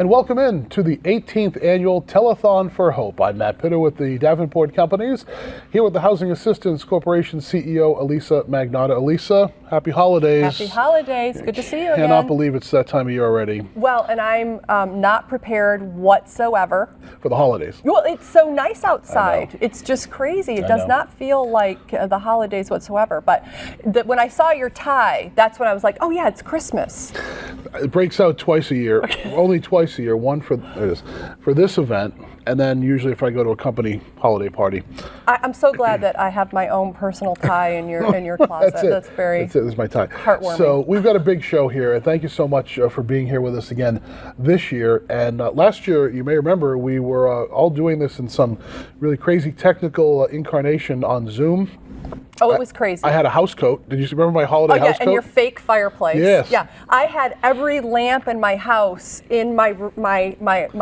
And welcome in to the 18th annual Telethon for Hope. I'm Matt Pitter with the Davenport Companies, here with the Housing Assistance Corporation CEO, Elisa Magnotta. Elisa, happy holidays. Happy holidays. Good to see you again. Cannot believe it's that time of year already. Well, and I'm not prepared whatsoever. For the holidays. Well, it's so nice outside. It's just crazy. It does not feel like the holidays whatsoever. But when I saw your tie, that's when I was like, oh yeah, it's Christmas. It breaks out twice a year, only twice a year, one for this event, and then usually if I go to a company holiday party. I'm so glad that I have my own personal tie in your closet. That's very That's my tie. Heartwarming. So we've got a big show here, and thank you so much for being here with us again this year. And last year, you may remember, we were all doing this in some really crazy technical incarnation on Zoom. Oh, it was crazy. I had a house coat. Did you remember my holiday house coat? And your fake fireplace. Yes. Yeah. I had every lamp in my house in my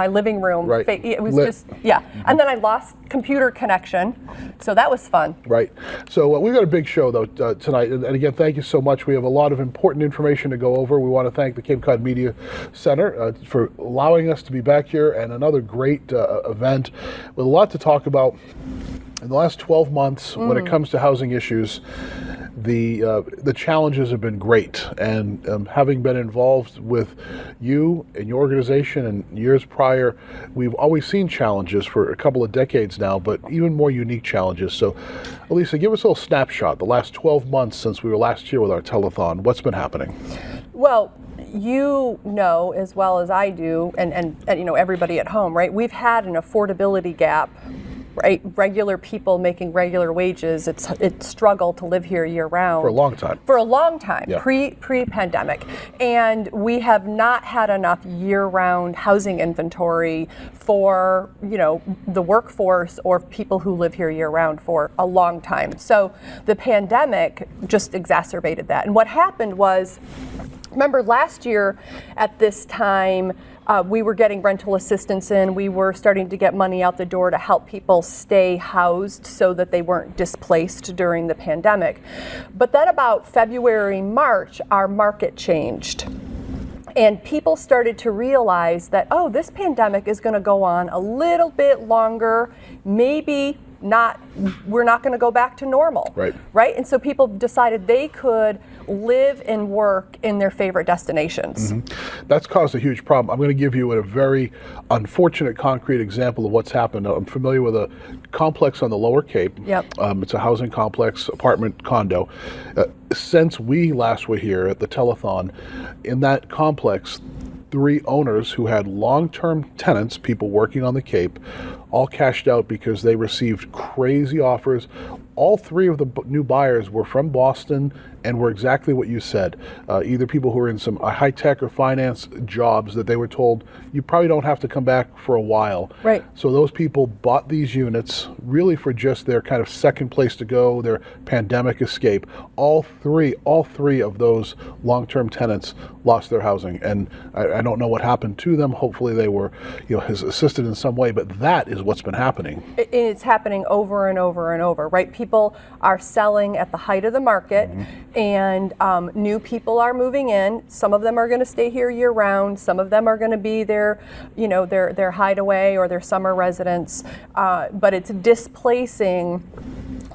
living room. Right. It was lit. just, yeah. And then I lost computer connection, so that was fun. Right. So we've got a big show, though, tonight. And again, thank you so much. We have a lot of important information to go over. We want to thank the Cape Cod Media Center for allowing us to be back here, and another great event with a lot to talk about. In the last 12 months, when it comes to housing issues, the challenges have been great. And having been involved with you and your organization and years prior, we've always seen challenges for a couple of decades now, but even more unique challenges. So, Elisa, give us a little snapshot, the last 12 months since we were last here with our telethon. What's been happening? Well, you know as well as I do, and you know everybody at home, right? We've had an affordability gap. Right, regular people making regular wages. It's struggle to live here year round For a long time. For a long time, yeah. pre-pandemic, and we have not had enough year-round housing inventory for the workforce or people who live here year-round for a long time. So the pandemic just exacerbated that. And what happened was, remember last year at this time. We were getting rental assistance in. We were starting to get money out the door to help people stay housed so that they weren't displaced during the pandemic. But then about February, March, our market changed. And people started to realize that, oh, this pandemic is going to go on a little bit longer, maybe not, we're not going to go back to normal. Right? And so people decided they could live and work in their favorite destinations. That's caused a huge problem. I'm going to give you a very unfortunate concrete example of what's happened. I'm familiar with a complex on the Lower Cape. Yep. It's a housing complex, apartment condo. Since we last were here at the telethon, in that complex, 3 owners who had long-term tenants, people working on the Cape, all cashed out because they received crazy offers. All 3 of the new buyers were from Boston and were exactly what you said. Either people who were in some high-tech or finance jobs that they were told, you probably don't have to come back for a while. Right. So those people bought these units really for just their kind of second place to go, their pandemic escape. All three of those long-term tenants lost their housing. And I don't know what happened to them. Hopefully they were assisted in some way, but that is what's been happening. It's happening over and over and over, right? People are selling at the height of the market, and new people are moving in. Some of them are going to stay here year round. Some of them are going to be their hideaway or their summer residence. But it's displacing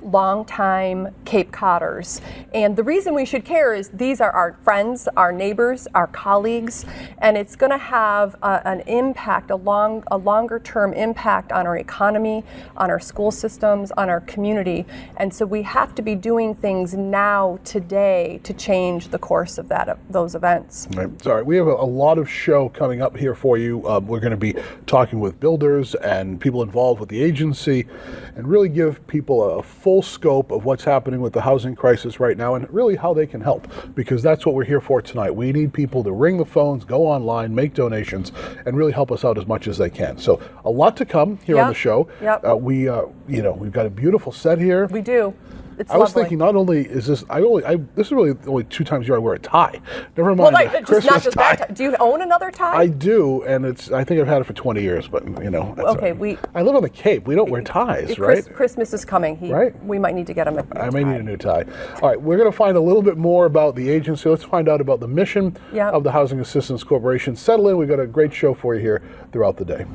longtime Cape Codders. And the reason we should care is these are our friends, our neighbors, our colleagues, and it's going to have an impact, a longer term impact on our economy, on our school systems, on our community. And so we have to be doing things now, today, to change the course of those events. Right. Sorry, we have a lot of show coming up here for you. We're going to be talking with builders and people involved with the agency and really give people a full scope of what's happening with the housing crisis right now and really how they can help, because that's what we're here for tonight. We need people to ring the phones, go online, make donations, and really help us out as much as they can. So a lot to come here on the show. Yep. We've got a beautiful set here. We do. It's I was lovely. thinking, not only is this, this is really only 2 times a year I wear a tie. Never Well, mind like, Christmas not just tie. that tie. Do you own another tie? I do, and I think I've had it for 20 years, but that's Okay, all right. I live on the Cape. We don't wear ties, right? Christmas is coming. Right. We might need to get him a I may need a new tie. All right, we're going to find a little bit more about the agency. Let's find out about the mission of the Housing Assistance Corporation. Settle in. We've got a great show for you here throughout the day.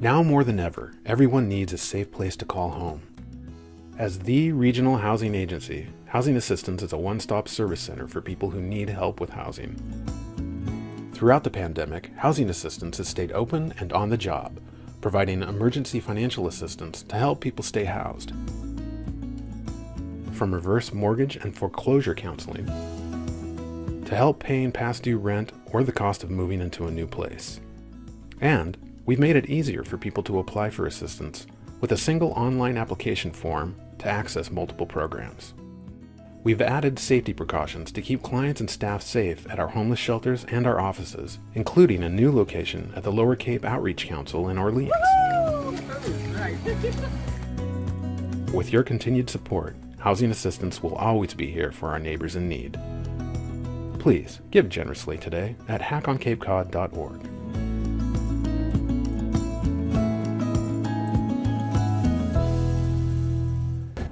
Now more than ever, everyone needs a safe place to call home. As the regional housing agency, Housing Assistance is a one-stop service center for people who need help with housing. Throughout the pandemic, Housing Assistance has stayed open and on the job, providing emergency financial assistance to help people stay housed. From reverse mortgage and foreclosure counseling, to help paying past due rent or the cost of moving into a new place. And we've made it easier for people to apply for assistance with a single online application form to access multiple programs. We've added safety precautions to keep clients and staff safe at our homeless shelters and our offices, including a new location at the Lower Cape Outreach Council in Orleans. With your continued support, Housing Assistance will always be here for our neighbors in need. Please give generously today at hackoncapecod.org.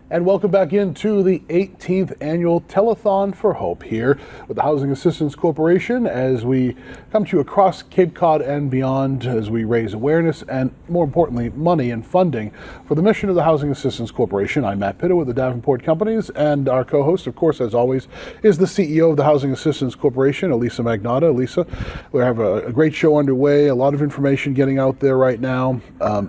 And welcome back into the 18th annual Telethon for Hope here with the Housing Assistance Corporation as we come to you across Cape Cod and beyond as we raise awareness and, more importantly, money and funding for the mission of the Housing Assistance Corporation. I'm Matt Pitta with the Davenport Companies, and our co-host, of course, as always, is the CEO of the Housing Assistance Corporation, Elisa Magnotta. Elisa, we have a great show underway, a lot of information getting out there right now.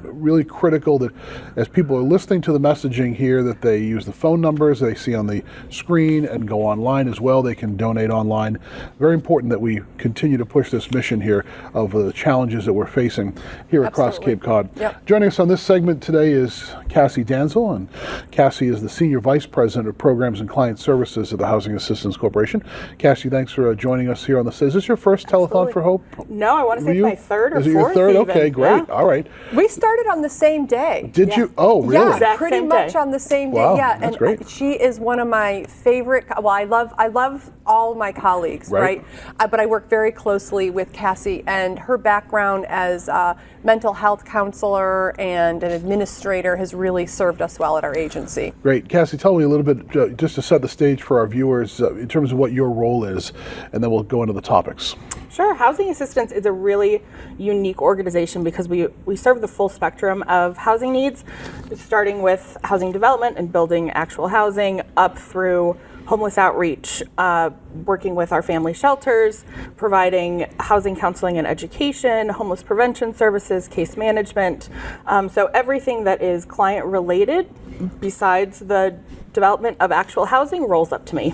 Really critical that as people are listening to the messaging here that they use the phone numbers they see on the screen and go online as well. They can donate online. Very important that we continue to push this mission here of the challenges that we're facing here across Cape Cod. Yep. Joining us on this segment today is Cassie Danzel, and Cassie is the Senior Vice President of Programs and Client Services at the Housing Assistance Corporation. Cassie, thanks for joining us here on the. Is this your first Telethon for Hope? No, I want to say it's my third or fourth. Is it your third? Even. Okay, great. Yeah. All right. We started on the same day. Did you? Oh, really? Yeah, Exact pretty same much day. on the same day. Wow, Yeah, that's and great. she is one of my favorite. Well, I love all my colleagues, Right. But I work very closely with Cassie, and her background as a mental health counselor and an administrator has really served us well at our agency. Great. Cassie, tell me a little bit, just to set the stage for our viewers, in terms of what your role is, and then we'll go into the topics. Sure. Housing Assistance is a really unique organization because we serve the full spectrum of housing needs, starting with housing development and building actual housing up through homeless outreach, working with our family shelters, providing housing counseling and education, homeless prevention services, case management. So everything that is client related besides the development of actual housing rolls up to me.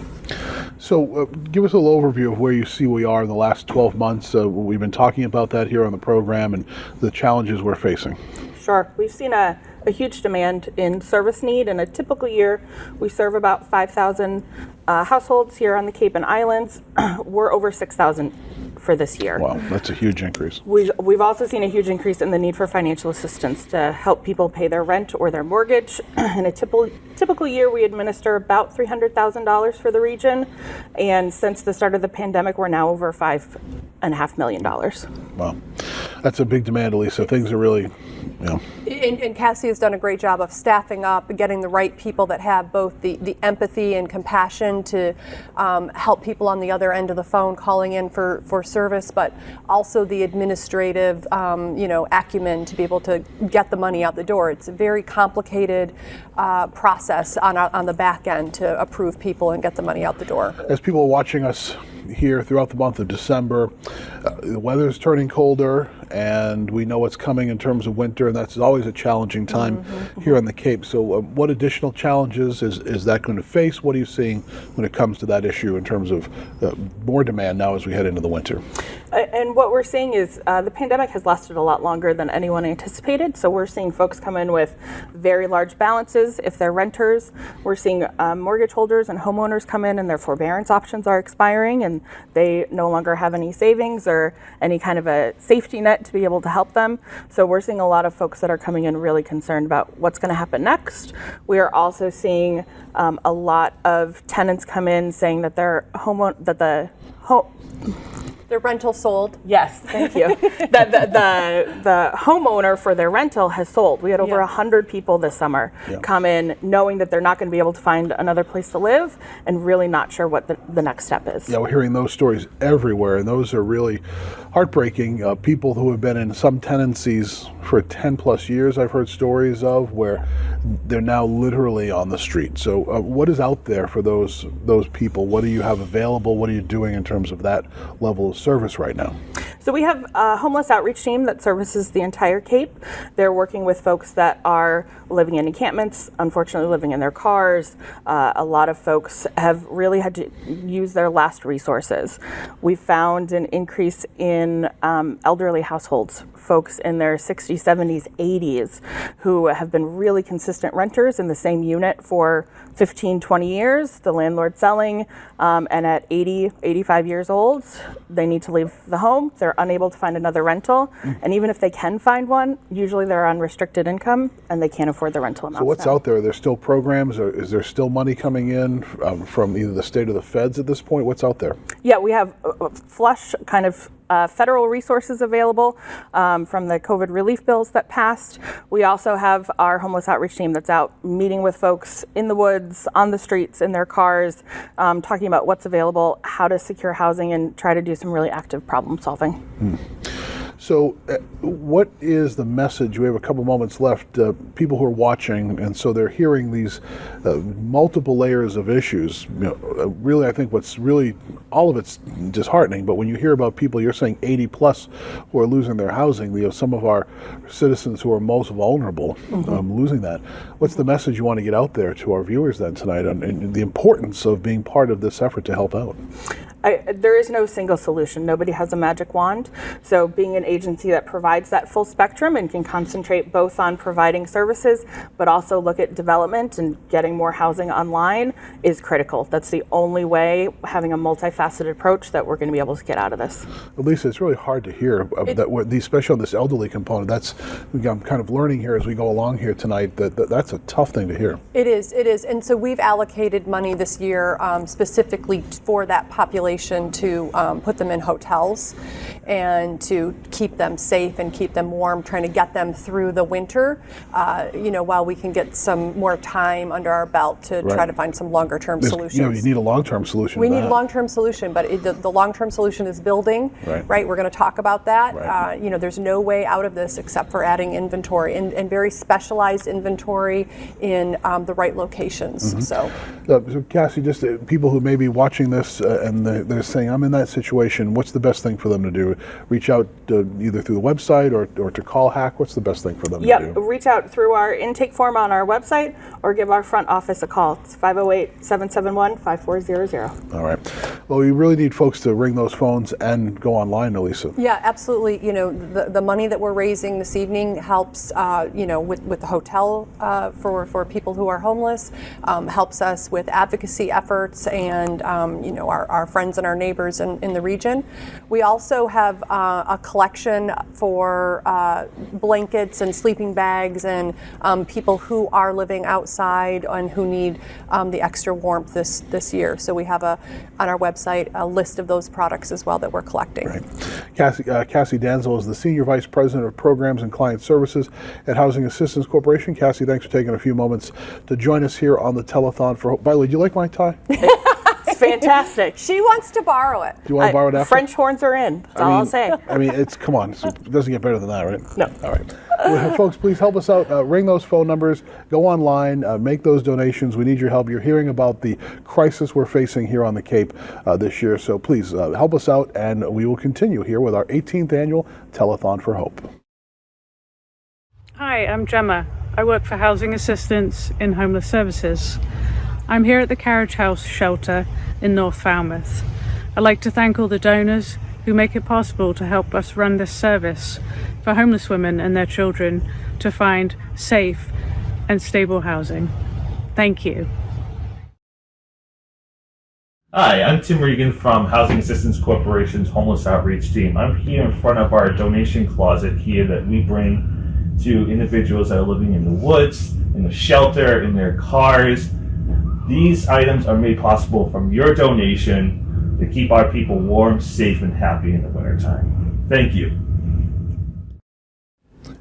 So give us a little overview of where you see we are in the last 12 months. We've been talking about that here on the program and the challenges we're facing. Sure. We've seen a huge demand in service need. In a typical year, we serve about 5,000 households here on the Cape and Islands. We're over 6,000 for this year. Wow, that's a huge increase. We've also seen a huge increase in the need for financial assistance to help people pay their rent or their mortgage. In a typical year, we administer about $300,000 for the region. And since the start of the pandemic, we're now over $5.5 million. Wow, that's a big demand, Elisa. Things are really, And Cassie has done a great job of staffing up, getting the right people that have both the empathy and compassion to help people on the other end of the phone calling in for service, but also the administrative acumen to be able to get the money out the door. It's a very complicated process on the back end to approve people and get the money out the door. As people are watching us here throughout the month of December, the weather's turning colder, and we know what's coming in terms of winter, and that's always a challenging time here on the Cape. So what additional challenges is that going to face? What are you seeing when it comes to that issue in terms of more demand now as we head into the winter? And what we're seeing is the pandemic has lasted a lot longer than anyone anticipated. So we're seeing folks come in with very large balances if they're renters. We're seeing mortgage holders and homeowners come in and their forbearance options are expiring and they no longer have any savings or any kind of a safety net to be able to help them. So we're seeing a lot of folks that are coming in really concerned about what's going to happen next. We are also seeing a lot of tenants come in saying that their Their rental sold. Yes, thank you. the homeowner for their rental has sold. We had over 100 people this summer come in knowing that they're not going to be able to find another place to live and really not sure what the next step is. Yeah, we're hearing those stories everywhere, and those are really heartbreaking. People who have been in some tenancies for 10 plus years, I've heard stories of, where they're now literally on the street. So what is out there for those people? What do you have available? What are you doing in terms of that level of service right now? So we have a homeless outreach team that services the entire Cape. They're working with folks that are living in encampments, unfortunately living in their cars. A lot of folks have really had to use their last resources. We've found an increase in elderly households, folks in their 60s, 70s, 80s, who have been really consistent renters in the same unit for 15, 20 years, the landlord selling, and at 80, 85 years old, they need to leave the home. They're unable to find another rental. And even if they can find one, usually they're on restricted income and they can't afford the rental amount. So what's out there? Are there still programs, or is there still money coming in from either the state or the feds at this point? What's out there? Yeah, we have flush kind of federal resources available from the COVID relief bills that passed. We also have our homeless outreach team that's out meeting with folks in the woods, on the streets, in their cars, talking about what's available, how to secure housing, and try to do some really active problem solving. So what is the message? We have a couple moments left. People who are watching, and so they're hearing these multiple layers of issues. Really, I think what's really, all of it's disheartening, but when you hear about people, you're saying 80 plus who are losing their housing, some of our citizens who are most vulnerable, losing that. What's the message you want to get out there to our viewers then tonight on the importance of being part of this effort to help out? There is no single solution. Nobody has a magic wand. So being an agency that provides that full spectrum and can concentrate both on providing services, but also look at development and getting more housing online is critical. That's the only way, having a multifaceted approach, that we're going to be able to get out of this. Lisa, it's really hard to hear that, especially on this elderly component. I'm kind of learning here as we go along here tonight that's a tough thing to hear. It is. And so we've allocated money this year specifically for that population to put them in hotels and to keep them safe and keep them warm, trying to get them through the winter, while we can get some more time under our belt to try to find some longer term solutions. You need a long-term solution. We need a long-term solution, but the long-term solution is building, right? We're going to talk about that. Right. There's no way out of this except for adding inventory and very specialized inventory in the right locations. So Cassie, just people who may be watching this and they're saying, I'm in that situation, what's the best thing for them to do? Reach out either through the website or to call HACC? What's the best thing for them to do? Reach out through our intake form on our website or give our front office a call. It's 508-771-5400. All right. Well, we really need folks to ring those phones and go online, Elisa. Yeah, absolutely. The money that we're raising this evening helps, with the hotel for people who are homeless, helps us with advocacy efforts and, our friends and our neighbors in the region. We also have a collection for blankets and sleeping bags and people who are living outside and who need the extra warmth this year. So we have on our website a list of those products as well that we're collecting. Right. Cassie Danzel is the Senior Vice President of Programs and Client Services at Housing Assistance Corporation. Cassie, thanks for taking a few moments to join us here on the Telethon for Hope. By the way, do you like my tie? It's fantastic. She wants to borrow it. Do you want to borrow it after? French horns are in. That's all I'll say. Come on. It doesn't get better than that, right? No. All right. Well, folks, please help us out. Ring those phone numbers. Go online. Make those donations. We need your help. You're hearing about the crisis we're facing here on the Cape this year. So please help us out, and we will continue here with our 18th annual Telethon for Hope. Hi, I'm Gemma. I work for Housing Assistance in Homeless Services. I'm here at the Carriage House shelter in North Falmouth. I'd like to thank all the donors who make it possible to help us run this service for homeless women and their children to find safe and stable housing. Thank you. Hi, I'm Tim Regan from Housing Assistance Corporation's Homeless Outreach Team. I'm here in front of our donation closet here that we bring to individuals that are living in the woods, in the shelter, in their cars. These items are made possible from your donation to keep our people warm, safe, and happy in the wintertime. Thank you.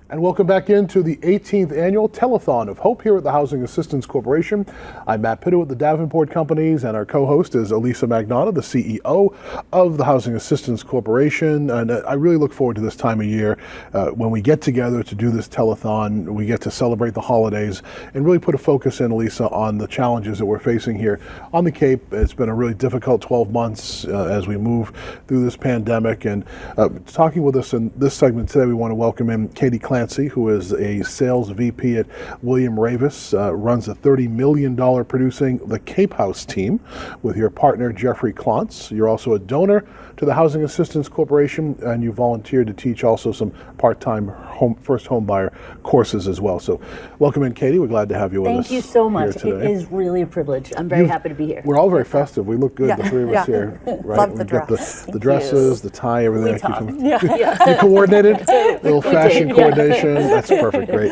And welcome back into the 18th annual Telethon of Hope here at the Housing Assistance Corporation. I'm Matt Pitto at the Davenport Companies, and our co-host is Elisa Magnotta, the CEO of the Housing Assistance Corporation. And I really look forward to this time of year when we get together to do this telethon. We get to celebrate the holidays and really put a focus in, Elisa, on the challenges that we're facing here on the Cape. It's been a really difficult 12 months as we move through this pandemic. And talking with us in this segment today, we want to welcome in Katie Clancy, who is a sales VP at William Ravis, runs a $30 million producing the Cape House team with your partner, Jeffrey Klontz. You're also a donor to the Housing Assistance Corporation, and you volunteered to teach also some part-time first home buyer courses as well. So welcome in, Katie. We're glad to have you with us. Thank you so much. It is really a privilege. I'm very happy to be here. We're all very festive. We look good, the three of us here. Right? Love the We've got dress. the dresses, the tie, everything. We talk. You coordinated? Little fashion coordination. That's perfect. Great.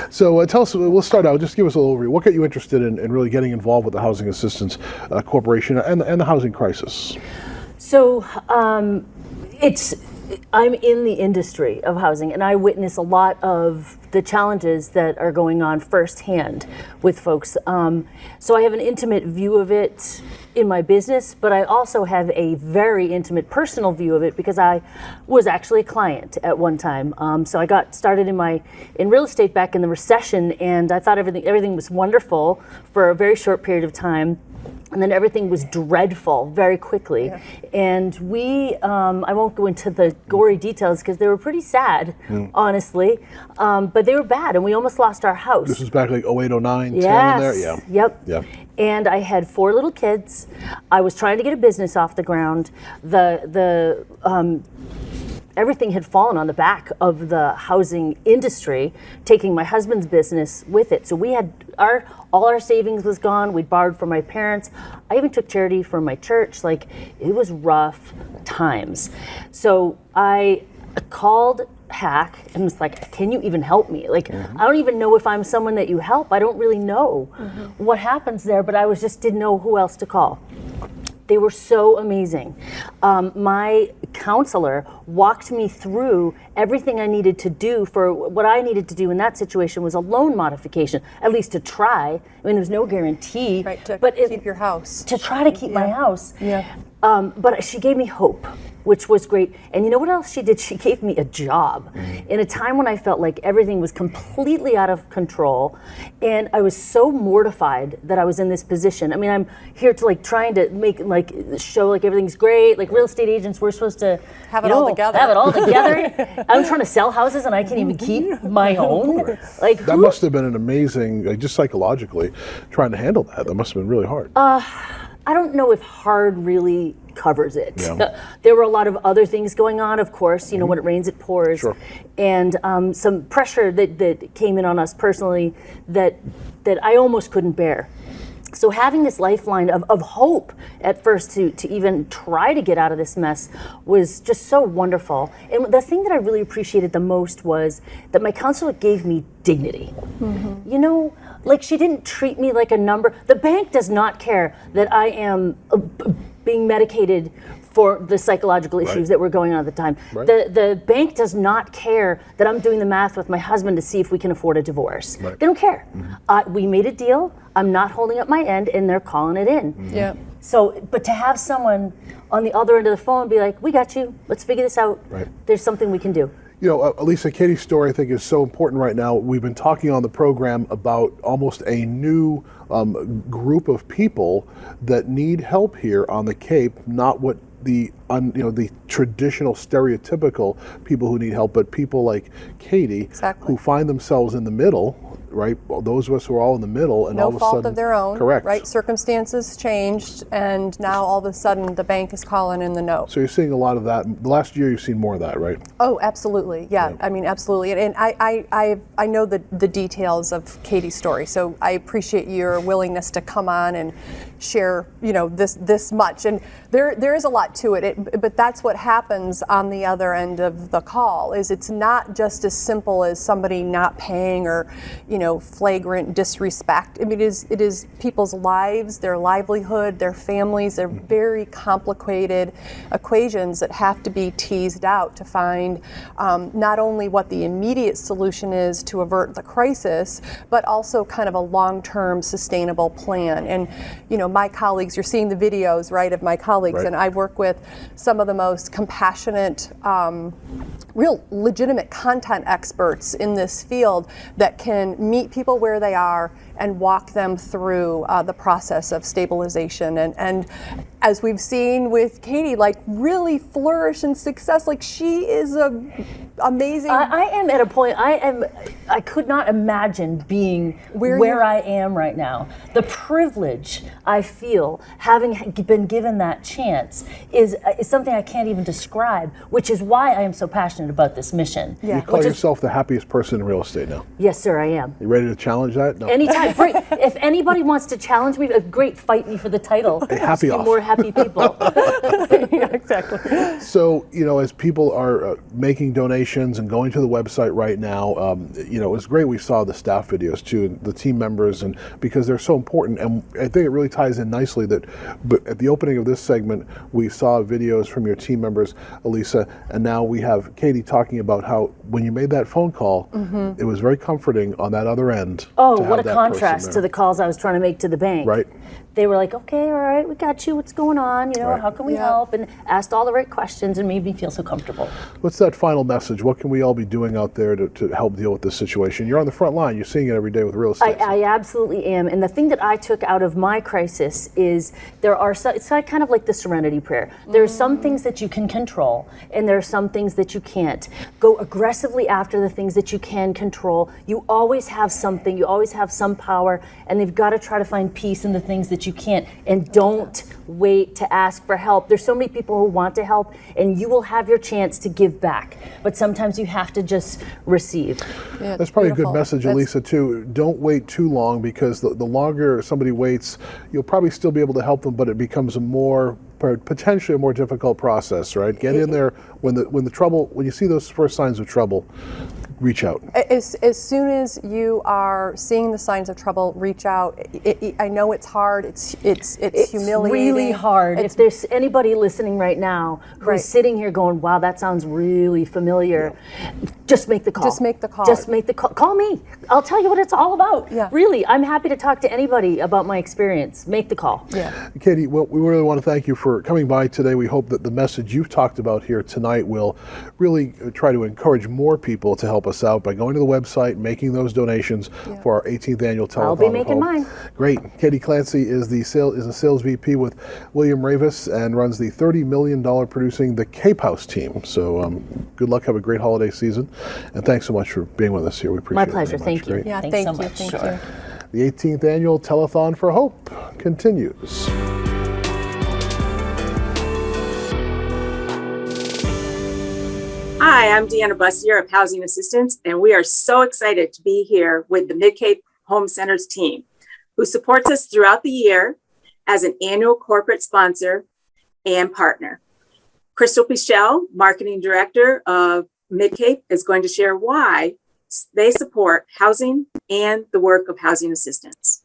So tell us, we'll start out, just give us a little overview. What got you interested in really getting involved with the Housing Assistance Corporation and the housing crisis? So I'm in the industry of housing, and I witness a lot of the challenges that are going on firsthand with folks. So I have an intimate view of it in my business, but I also have a very intimate personal view of it because I was actually a client at one time. So I got started in real estate back in the recession, and I thought everything was wonderful for a very short period of time. And then everything was dreadful very quickly. Yeah. And I won't go into the gory details because they were pretty sad, honestly, but they were bad, and we almost lost our house. This was back like 08, 09, 10 in there? Yeah. Yep. Yeah. And I had 4 little kids. I was trying to get a business off the ground. Everything had fallen on the back of the housing industry, taking my husband's business with it. So we had all our savings was gone. We'd borrowed from my parents. I even took charity from my church. Like, it was rough times. So I called Hack and was like, can you even help me? Like, I don't even know if I'm someone that you help. I don't really know what happens there, but I didn't know who else to call. They were so amazing. My counselor walked me through everything I needed to do. For what I needed to do in that situation was a loan modification, at least to try. I mean, there's no guarantee. Right, to but keep your house. To try to keep my house. Yeah. But she gave me hope, which was great. And you know what else she did? She gave me a job in a time when I felt like everything was completely out of control. And I was so mortified that I was in this position. I mean, I'm here to trying to show everything's great. Like, real estate agents, we're supposed to have it all together. Have it all together. I'm trying to sell houses and I can't even keep my own. That must have been an amazing, just psychologically, trying to handle that. That must have been really hard. I don't know if hard really covers it. Yeah. There were a lot of other things going on, of course. You know, when it rains, it pours. Sure. And some pressure that came in on us personally that I almost couldn't bear. So having this lifeline of hope at first to even try to get out of this mess was just so wonderful. And the thing that I really appreciated the most was that my counselor gave me dignity. You know, she didn't treat me like a number. The bank does not care that I am being medicated for the psychological issues that were going on at the time. Right. The bank does not care that I'm doing the math with my husband to see if we can afford a divorce. Right. They don't care. We made a deal. I'm not holding up my end, and they're calling it in. Yeah. So, but to have someone on the other end of the phone be like, we got you, let's figure this out. Right. There's something we can do. You know, Elisa, Katie's story, I think, is so important right now. We've been talking on the program about almost a new group of people that need help here on the Cape, not what the traditional stereotypical people who need help, but people like Katie who find themselves in the middle, right? Well, those of us who are all in the middle, and all of a sudden, no fault of their own, correct? Right, circumstances changed, and now all of a sudden the bank is calling in the note. So you're seeing a lot of that. The last year, you've seen more of that, right? Oh, absolutely, yeah. I mean, absolutely, and I know the details of Katie's story, so I appreciate your willingness to come on and share, this much. And there is a lot to it, but that's what happens on the other end of the call. Is it's not just as simple as somebody not paying or, flagrant disrespect. I mean, it is people's lives, their livelihood, their families. They're very complicated equations that have to be teased out to find not only what the immediate solution is to avert the crisis, but also kind of a long-term sustainable plan. And, my colleagues, you're seeing the videos, right, of my colleagues, right. And I work with some of the most compassionate, real legitimate content experts in this field that can meet people where they are and walk them through the process of stabilization. And as we've seen with Katie, like really flourish and success. Like she is amazing. I am at a point, I could not imagine being where I am right now. The privilege I feel having been given that chance is something I can't even describe, which is why I am so passionate about this mission. Yeah. You call yourself the happiest person in real estate now. Yes, sir, I am. You ready to challenge that? No. Anytime. Great. If anybody wants to challenge me, great, fight me for the title. A happy Just be off. more happy people. Yeah, exactly. So, as people are making donations and going to the website right now, it was great. We saw the staff videos too, and the team members, and because they're so important. And I think it really ties in nicely that at the opening of this segment, we saw videos from your team members, Elisa, and now we have Katie talking about how when you made that phone call, it was very comforting on that other end. Oh, to have what a that contrast person to there. the calls I was trying to make to the bank. Right. They were like, okay, all right, we got you, what's going on, Right. how can we help, and asked all the right questions and made me feel so comfortable. What's that final message? What can we all be doing out there to help deal with this situation? You're on the front line. You're seeing it every day with real estate. I absolutely am, and the thing that I took out of my crisis is it's kind of like the Serenity Prayer. There are some things that you can control, and there are some things that you can't. Go aggressively after the things that you can control. You always have something, you always have some power, and you've got to try to find peace in the things that you can't, and don't wait to ask for help. There's so many people who want to help, and you will have your chance to give back, but sometimes you have to just receive. Yeah, That's probably beautiful. a good message, Elisa, too. Don't wait too long, because the longer somebody waits, you'll probably still be able to help them, but it becomes potentially a more difficult process, right? Get in there when you see those first signs of trouble, reach out. As soon as you are seeing the signs of trouble, reach out. I know it's hard. It's humiliating. Really hard. If there's anybody listening right now who's sitting here going, "Wow, that sounds really familiar," just make the call. Just make the call. Just make the call. Call me. I'll tell you what it's all about. Yeah. Really, I'm happy to talk to anybody about my experience. Make the call. Yeah. Katie, well, we really want to thank you for coming by today. We hope that the message you've talked about here tonight will really try to encourage more people to help us out by going to the website, making those donations for our 18th annual Telethon. I'll be making mine. Great. Katie Clancy is a sales VP with William Ravis and runs the $30 million producing the Cape House team. So good luck. Have a great holiday season. And thanks so much for being with us here. We appreciate it. My pleasure. Very much. Thank you. Great. Yeah, Thanks thank so you. much. Thank Sure. you. The 18th annual Telethon for Hope continues. Hi, I'm Deanna Bussier of Housing Assistance, and we are so excited to be here with the Mid-Cape Home Centers team, who supports us throughout the year as an annual corporate sponsor and partner. Crystal Pichel, Marketing Director of Mid-Cape, is going to share why they support housing and the work of housing assistants.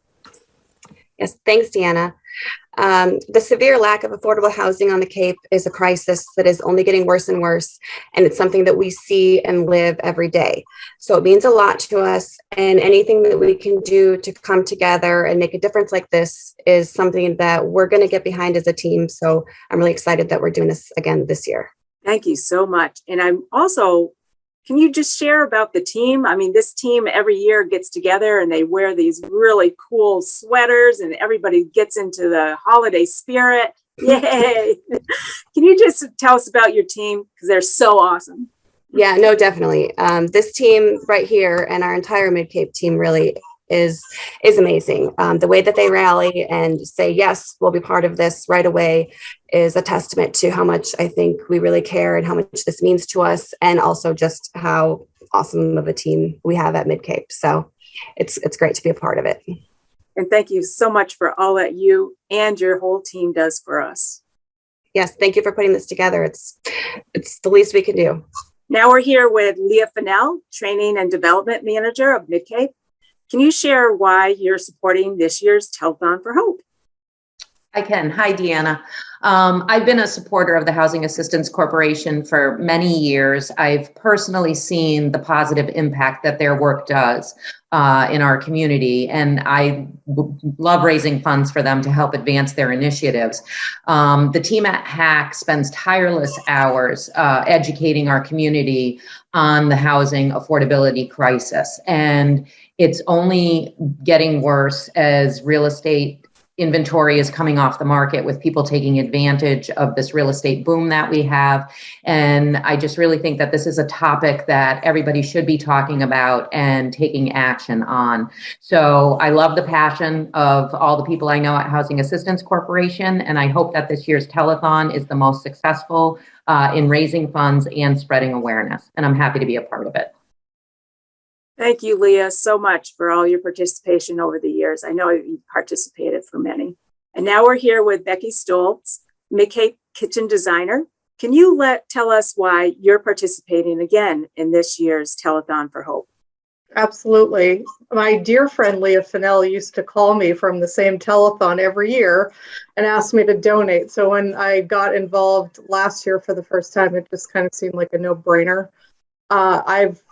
Yes, thanks, Deanna. The severe lack of affordable housing on the Cape is a crisis that is only getting worse and worse, and it's something that we see and live every day. So it means a lot to us, and anything that we can do to come together and make a difference like this is something that we're going to get behind as a team. So I'm really excited that we're doing this again this year. Thank you so much. And I'm also, can you just share about the team? I mean, this team every year gets together and they wear these really cool sweaters and everybody gets into the holiday spirit. Yay! Can you just tell us about your team? Because they're so awesome. Yeah, no, definitely. This team right here and our entire Mid-Cape team really is amazing. The way that they rally and say, yes, we'll be part of this right away is a testament to how much I think we really care and how much this means to us, and also just how awesome of a team we have at Mid-Cape. So it's great to be a part of it. And thank you so much for all that you and your whole team does for us. Yes, thank you for putting this together. It's the least we can do. Now we're here with Leah Fennell, Training and Development Manager of Mid-Cape. Can you share why you're supporting this year's Telethon for Hope? I can. Hi, Deanna. I've been a supporter of the Housing Assistance Corporation for many years. I've personally seen the positive impact that their work does in our community, and I love raising funds for them to help advance their initiatives. The team at HAC spends tireless hours educating our community on the housing affordability crisis, and it's only getting worse as real estate inventory is coming off the market, with people taking advantage of this real estate boom that we have. And I just really think that this is a topic that everybody should be talking about and taking action on. So I love the passion of all the people I know at Housing Assistance Corporation, and I hope that this year's telethon is the most successful in raising funds and spreading awareness. And I'm happy to be a part of it. Thank you, Leah, so much for all your participation over the years. I know you participated for many. And now we're here with Becky Stoltz, Mid-Cape kitchen designer. Can you tell us why you're participating again in this year's Telethon for Hope? Absolutely. My dear friend Leah Fennell used to call me from the same telethon every year and ask me to donate. So when I got involved last year for the first time, it just kind of seemed like a no-brainer. I've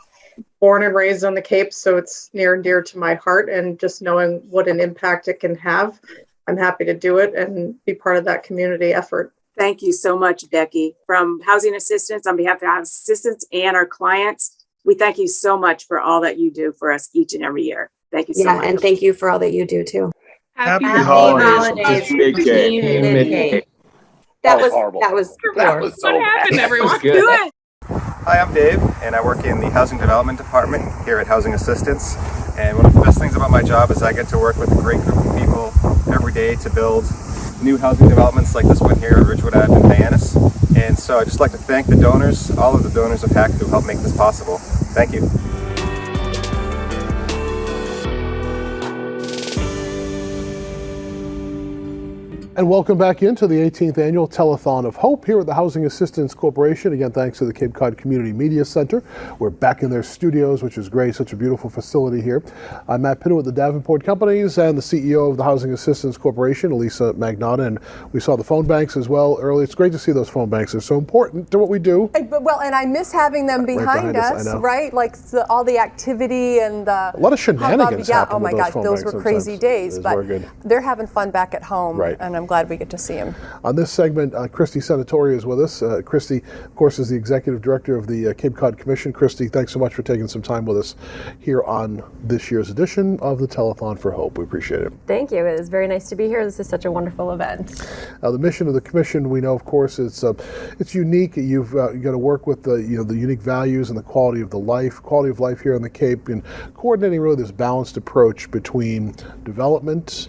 born and raised on the Cape, so it's near and dear to my heart, and just knowing what an impact it can have, I'm happy to do it and be part of that community effort. Thank you so much, Becky. From Housing Assistance, on behalf of Housing Assistance and our clients, we thank you so much for all that you do for us each and every year. Thank you so much. And thank you for all that you do too. Happy holidays, Mid-Cape. That was horrible. That was so What happened, everyone? Good. Hi, I'm Dave, and I work in the Housing Development Department here at Housing Assistance. And one of the best things about my job is I get to work with a great group of people every day to build new housing developments like this one here at Ridgewood Ave in Hyannis. And so I'd just like to thank the donors, all of the donors of HAC who helped make this possible. Thank you. And welcome back into the 18th Annual Telethon of Hope here at the Housing Assistance Corporation. Again, thanks to the Cape Cod Community Media Center. We're back in their studios, which is great. Such a beautiful facility here. I'm Matt Pinto with the Davenport Companies and the CEO of the Housing Assistance Corporation, Elisa Magnotta. And we saw the phone banks as well earlier. It's great to see those phone banks. They're so important to what we do. Well, and I miss having them behind us, right? Like all the activity and the... A lot of shenanigans happen. Oh my gosh, those were crazy days. But they're having fun back at home. Right. And I'm glad we get to see him. On this segment, Christy Senatori is with us. Christy, of course, is the Executive Director of the Cape Cod Commission. Christy, thanks so much for taking some time with us here on this year's edition of the Telethon for Hope. We appreciate it. Thank you. It is very nice to be here. This is such a wonderful event. The mission of the Commission, we know, of course, it's unique. You've got to work with the unique values and the quality of life here on the Cape, and coordinating really this balanced approach between development,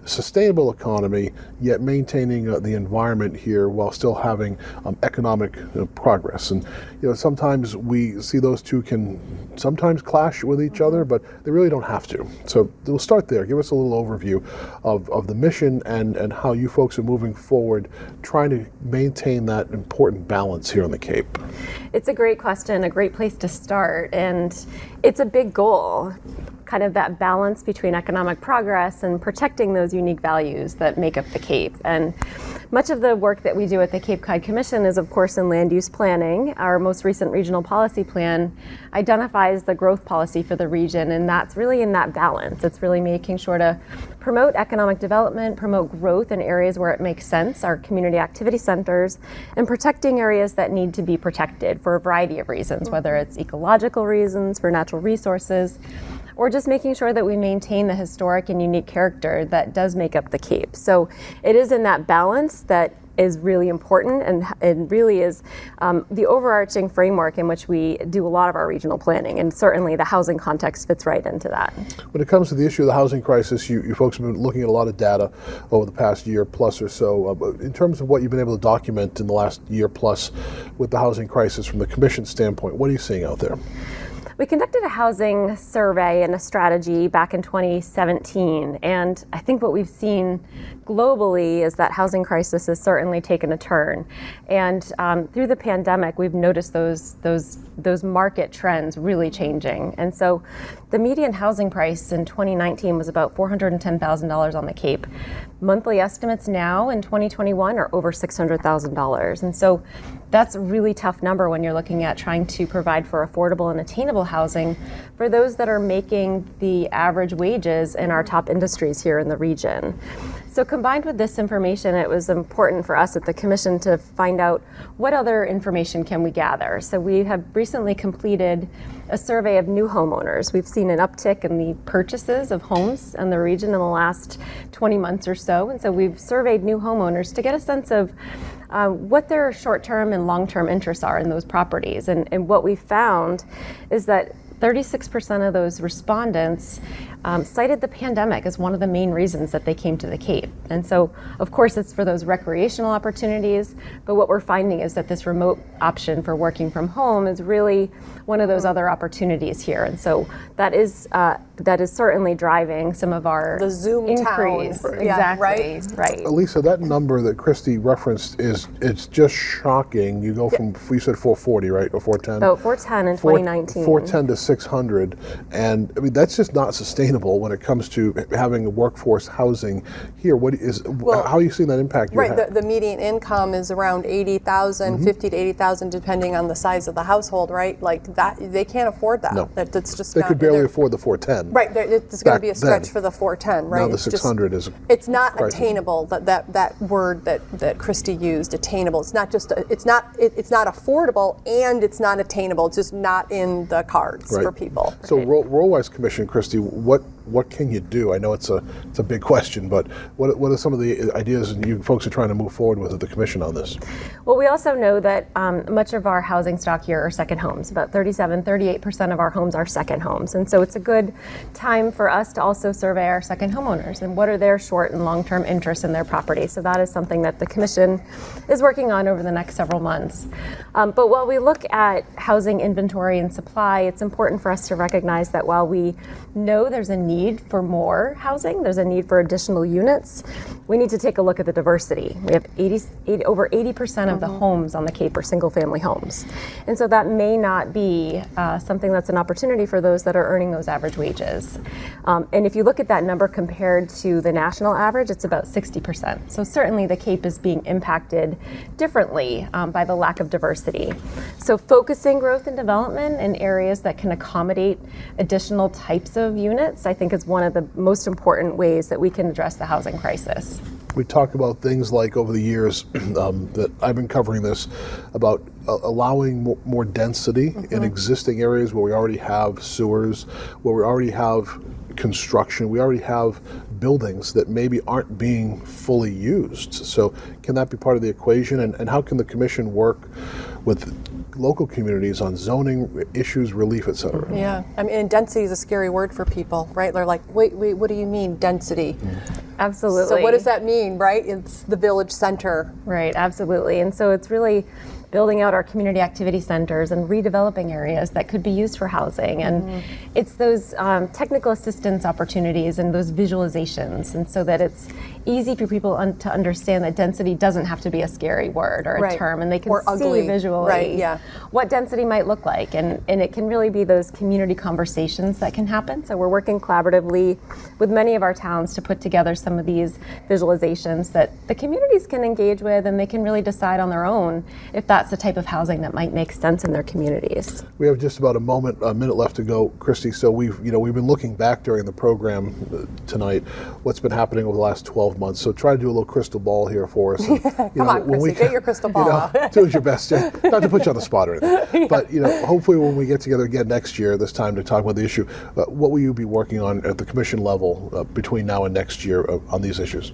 sustainable economy, yet maintaining the environment here while still having economic progress. And sometimes we see those two can sometimes clash with each other, but they really don't have to. So we'll start there. Give us a little overview of the mission and how you folks are moving forward, trying to maintain that important balance here on the Cape. It's a great question, a great place to start, and it's a big goal. Kind of that balance between economic progress and protecting those unique values that make up the Cape. And much of the work that we do at the Cape Cod Commission is, of course, in land use planning. Our most recent regional policy plan identifies the growth policy for the region, and that's really in that balance. It's really making sure to promote economic development, promote growth in areas where it makes sense, our community activity centers, and protecting areas that need to be protected for a variety of reasons, whether it's ecological reasons, for natural resources, or just making sure that we maintain the historic and unique character that does make up the Cape. So it is in that balance that is really important, and it really is the overarching framework in which we do a lot of our regional planning, and certainly the housing context fits right into that. When it comes to the issue of the housing crisis, you folks have been looking at a lot of data over the past year plus or so. In terms of what you've been able to document in the last year plus with the housing crisis from the Commission standpoint, what are you seeing out there? We conducted a housing survey and a strategy back in 2017, and I think what we've seen globally is that housing crisis has certainly taken a turn. And through the pandemic, we've noticed those market trends really changing. And so the median housing price in 2019 was about $410,000 on the Cape. Monthly estimates now in 2021 are over $600,000. And so that's a really tough number when you're looking at trying to provide for affordable and attainable housing for those that are making the average wages in our top industries here in the region. So combined with this information, it was important for us at the Commission to find out what other information can we gather. So we have recently completed a survey of new homeowners. We've seen an uptick in the purchases of homes in the region in the last 20 months or so. And so we've surveyed new homeowners to get a sense of what their short-term and long-term interests are in those properties. And what we found is that 36% of those respondents cited the pandemic as one of the main reasons that they came to the Cape. And so, of course, it's for those recreational opportunities, but what we're finding is that this remote option for working from home is really one of those other opportunities here. And so that is certainly driving some of our the Zoom increase. Town. Exactly, Yeah, right. Elisa, that number that Christy referenced it's just shocking. You go from, you said 440, right, or 410? About 410 in 2019. 410 to 600, and I mean that's just not sustainable when it comes to having a workforce housing here. How are you seeing that impact? Right, the median income is around 80,000, 50 to 80,000, depending on the size of the household. Right, like that they can't afford that. No, that's just they could barely afford the 410. Right, it's going to be a stretch for the 410. Right, now the 600 is. It's not crisis. attainable. That word that Christy used, attainable. It's not just it's not affordable and it's not attainable. It's just not in the cards for people. So role-wise, Commission, Christy, what can you do? I know it's a big question, but what are some of the ideas you folks are trying to move forward with at the Commission on this? Well, we also know that much of our housing stock here are second homes. About 38% of our homes are second homes. And so it's a good time for us to also survey our second homeowners and what are their short and long-term interests in their property. So that is something that the Commission is working on over the next several months. But while we look at housing inventory and supply, it's important for us to recognize that while we know there's a need for more housing, there's a need for additional units, we need to take a look at the diversity. We have over 80% of the homes on the Cape are single-family homes. And so that may not be something that's an opportunity for those that are earning those average wages. And if you look at that number compared to the national average, it's about 60%. So certainly the Cape is being impacted differently by the lack of diversity. So focusing growth and development in areas that can accommodate additional types of units, I think is one of the most important ways that we can address the housing crisis. We talk about things like over the years that I've been covering this about allowing more density in existing areas where we already have sewers, where we already have construction, we already have buildings that maybe aren't being fully used. So can that be part of the equation? And how can the Commission work with local communities on zoning issues, relief, et cetera? Yeah, I mean, and density is a scary word for people, right? They're like, wait, what do you mean density? Absolutely. So what does that mean, right? It's the village center. Right, absolutely. And so it's really building out our community activity centers and redeveloping areas that could be used for housing. And it's those technical assistance opportunities and those visualizations, and so that it's easy for people to understand that density doesn't have to be a scary word or a term, and they can see visually what density might look like. And it can really be those community conversations that can happen. So we're working collaboratively with many of our towns to put together some of these visualizations that the communities can engage with, and they can really decide on their own if that that's the type of housing that might make sense in their communities. We have just about a minute left to go, Christy. So we've been looking back during the program tonight, what's been happening over the last 12 months. So try to do a little crystal ball here for us. And, Come on, Christy, get your crystal ball out. Do your best. Not to put you on the spot or anything, but hopefully when we get together again next year, this time to talk about the issue, what will you be working on at the commission level between now and next year on these issues?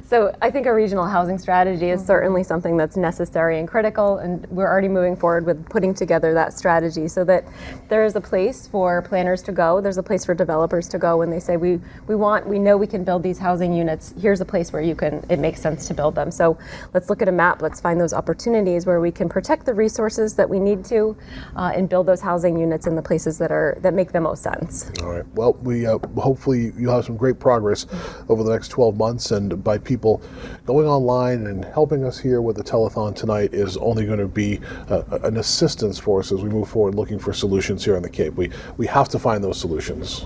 So I think a regional housing strategy is certainly something that's necessary and critical, and we're already moving forward with putting together that strategy so that there is a place for planners to go, there's a place for developers to go when they say we know we can build these housing units, here's a place where it makes sense to build them. So let's look at a map, let's find those opportunities where we can protect the resources that we need to and build those housing units in the places that make the most sense. All right. Well, we hopefully you'll have some great progress over the next 12 months, and by people going online and helping us here with the telethon tonight is only going to be an assistance for us as we move forward looking for solutions here on the Cape. We have to find those solutions.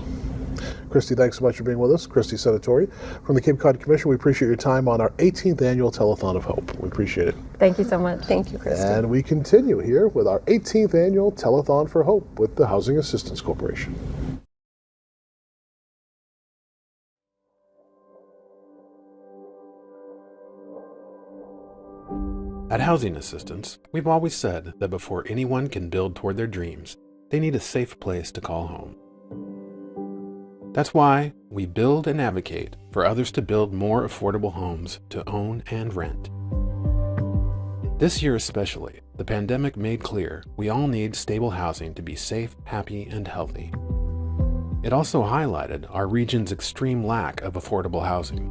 Christy, thanks so much for being with us. Christy Senatori from the Cape Cod Commission. We appreciate your time on our 18th annual Telethon of Hope. We appreciate it. Thank you so much. Thank you, Christy. And we continue here with our 18th annual Telethon for Hope with the Housing Assistance Corporation. At Housing Assistance, we've always said that before anyone can build toward their dreams, they need a safe place to call home. That's why we build and advocate for others to build more affordable homes to own and rent. This year especially, the pandemic made clear we all need stable housing to be safe, happy, and healthy. It also highlighted our region's extreme lack of affordable housing.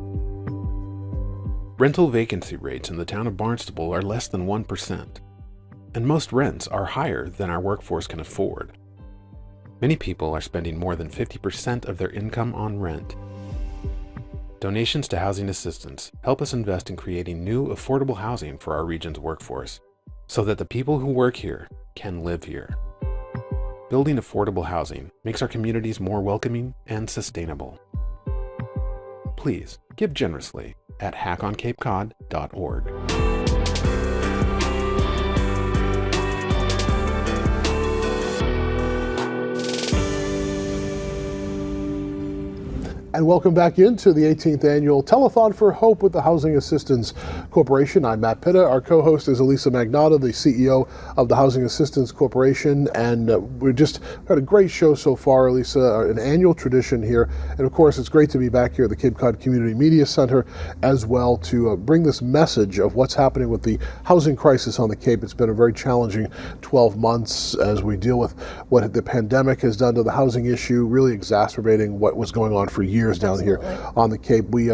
Rental vacancy rates in the town of Barnstable are less than 1%, and most rents are higher than our workforce can afford. Many people are spending more than 50% of their income on rent. Donations to Housing Assistance help us invest in creating new affordable housing for our region's workforce, so that the people who work here can live here. Building affordable housing makes our communities more welcoming and sustainable. Please give generously at hackoncapecod.org. And welcome back into the 18th annual Telethon for Hope with the Housing Assistance Corporation. I'm Matt Pitta. Our co-host is Elisa Magnotta, the CEO of the Housing Assistance Corporation. And we've just had a great show so far, Elisa, an annual tradition here. And of course, it's great to be back here at the Cape Cod Community Media Center as well to bring this message of what's happening with the housing crisis on the Cape. It's been a very challenging 12 months as we deal with what the pandemic has done to the housing issue, really exacerbating what was going on for years down here on the Cape. We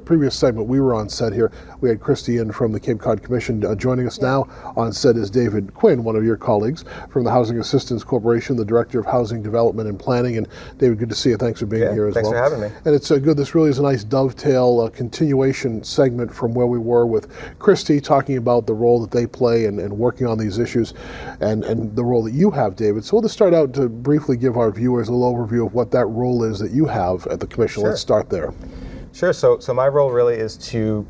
previous segment we were on set here. We had Christy in from the Cape Cod Commission. Joining us now on set is David Quinn, one of your colleagues from the Housing Assistance Corporation, the Director of Housing Development and Planning. And David, good to see you. Thanks for being here as well. Thanks for having me. And it's good. This really is a nice dovetail continuation segment from where we were with Christy talking about the role that they play and working on these issues and the role that you have, David. So we'll just start out to briefly give our viewers a little overview of what that role is that you have at the Commission. Sure. Let's start there. Sure. So my role really is to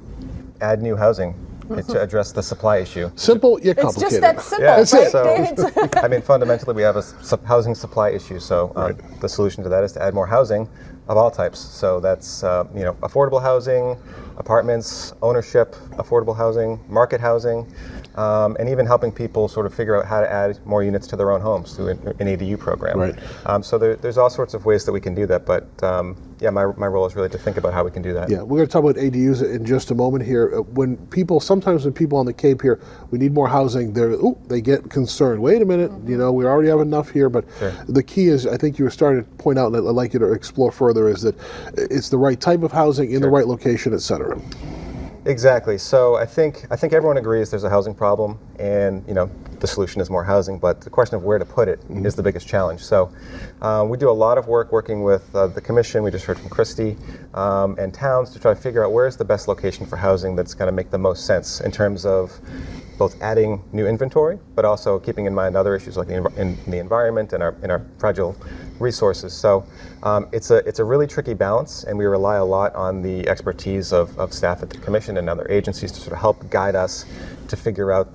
add new housing to address the supply issue. Simple yet complicated. It's just that simple, right, David? I mean, fundamentally, we have a housing supply issue. So the solution to that is to add more housing of all types. So that's affordable housing, apartments, ownership, affordable housing, market housing, and even helping people sort of figure out how to add more units to their own homes through an ADU program. Right. So there's all sorts of ways that we can do that, but my role is really to think about how we can do that. Yeah, we're going to talk about ADUs in just a moment here. Sometimes when people on the Cape here, we need more housing, they get concerned. Wait a minute, we already have enough here, but the key is, I think you were starting to point out, and I'd like you to explore further, is that it's the right type of housing in the right location, et cetera. Exactly. So I think everyone agrees there's a housing problem, and the solution is more housing. But the question of where to put it is the biggest challenge. So we do a lot of work working with the Commission. We just heard from Christy and towns to try to figure out where's the best location for housing that's going to make the most sense in terms of both adding new inventory, but also keeping in mind other issues like in the environment and our fragile resources. So it's a really tricky balance, and we rely a lot on the expertise of staff at the Commission and other agencies to sort of help guide us to figure out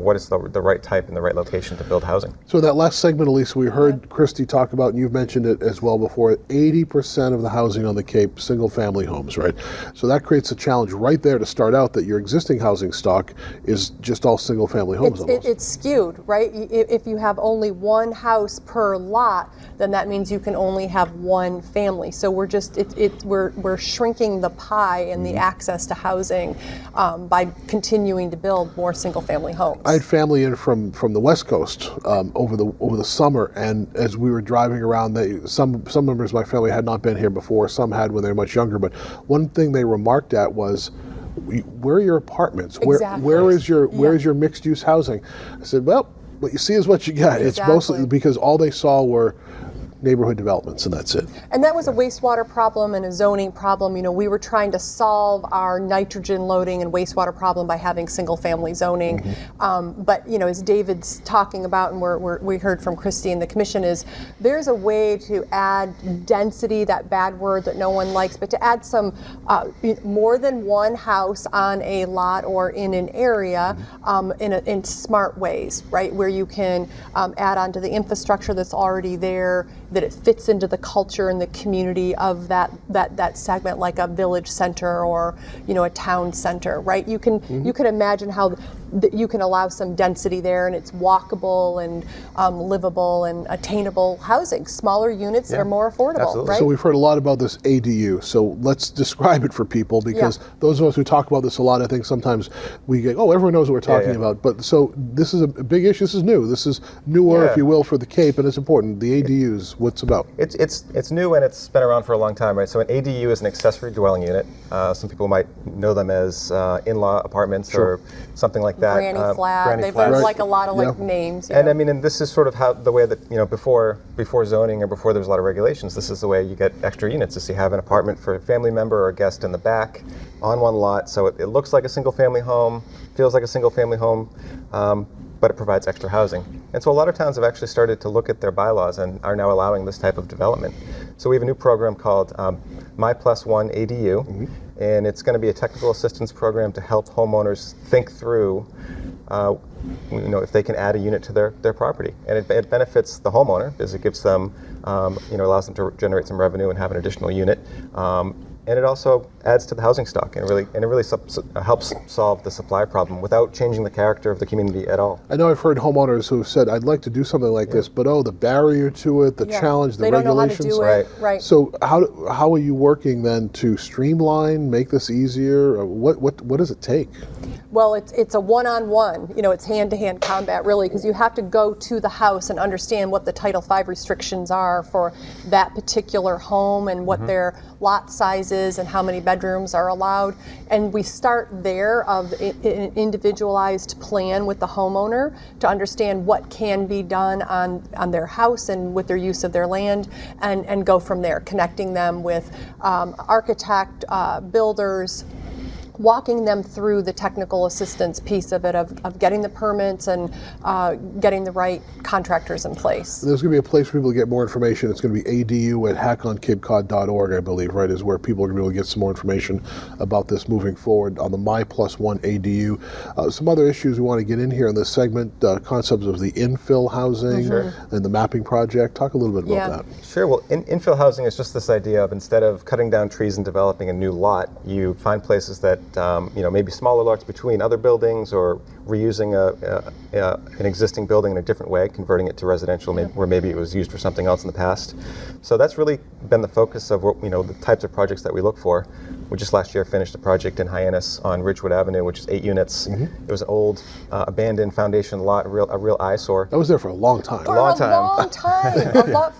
what is the right type and the right location to build housing. So in that last segment, Elisa, we heard Christy talk about, and you've mentioned it as well before, 80% of the housing on the Cape, single-family homes, right? So that creates a challenge right there to start out, that your existing housing stock is just all single-family homes. It's skewed, right? If you have only one house per lot, then that means you can only have one family. So we're shrinking the pie and the access to housing by continuing to build more single-family homes. I had family in from the West Coast over the summer, and as we were driving around, some members of my family had not been here before. Some had when they were much younger. But one thing they remarked at was, "Where are your apartments? Exactly. Where is your mixed-use housing?" I said, "Well, what you see is what you get." Exactly. It's mostly because all they saw were neighborhood developments, and that's it. And that was a wastewater problem and a zoning problem. We were trying to solve our nitrogen loading and wastewater problem by having single-family zoning. But as David's talking about, and we heard from Christy and the Commission, is there's a way to add density, that bad word that no one likes, but to add some more than one house on a lot or in an area in smart ways, right? Where you can add on to the infrastructure that's already there, that it fits into the culture and the community of that segment, like a village center or a town center, right? You can imagine how you can allow some density there, and it's walkable and livable and attainable housing. Smaller units are more affordable. Absolutely. Right? So we've heard a lot about this ADU. So let's describe it for people, because those of us who talk about this a lot, I think sometimes we get, everyone knows what we're talking about. But so this is a big issue. This is new. This is newer, if you will, for the Cape, and it's important. The ADUs, what's about? It's new, and it's been around for a long time, right? So an ADU is an accessory dwelling unit. Some people might know them as in-law apartments or something like that. Granny flat. They've got like a lot of names. And and this is sort of how the way that before zoning or before there's a lot of regulations, this is the way you get extra units. Is you have an apartment for a family member or a guest in the back on one lot, so it looks like a single-family home, feels like a single-family home. But it provides extra housing. And so a lot of towns have actually started to look at their bylaws and are now allowing this type of development. So we have a new program called My Plus One ADU, and it's going to be a technical assistance program to help homeowners think through if they can add a unit to their property. And it benefits the homeowner because it gives them, allows them to generate some revenue and have an additional unit. And it also adds to the housing stock, and it really helps solve the supply problem without changing the character of the community at all. I know I've heard homeowners who have said, "I'd like to do something like this, but the barrier to it, the challenge, the regulations." They don't know how to do it. Right. So how are you working then to streamline, make this easier? Or what does it take? Well, it's a one-on-one. It's hand-to-hand combat, really, because you have to go to the house and understand what the Title V restrictions are for that particular home and what their lot size is and how many bedrooms are allowed. And we start there of an individualized plan with the homeowner to understand what can be done on their house and with their use of their land, and go from there, connecting them with architect, builders, walking them through the technical assistance piece of it, of getting the permits and getting the right contractors in place. There's going to be a place for people to get more information. It's going to be adu@hackoncapeCod.org, I believe, right, is where people are going to be able to get some more information about this moving forward on the My Plus One ADU. Some other issues we want to get in here in this segment, concepts of the infill housing and the mapping project. Talk a little bit about that. Sure. Well, infill housing is just this idea of, instead of cutting down trees and developing a new lot, you find places that maybe smaller lots between other buildings, or reusing an existing building in a different way, converting it to residential, where maybe it was used for something else in the past. So that's really been the focus of the types of projects that we look for. We just last year finished a project in Hyannis on Ridgewood Avenue, which is 8 units. It was an old abandoned foundation lot, a real eyesore. I was there for a long time. About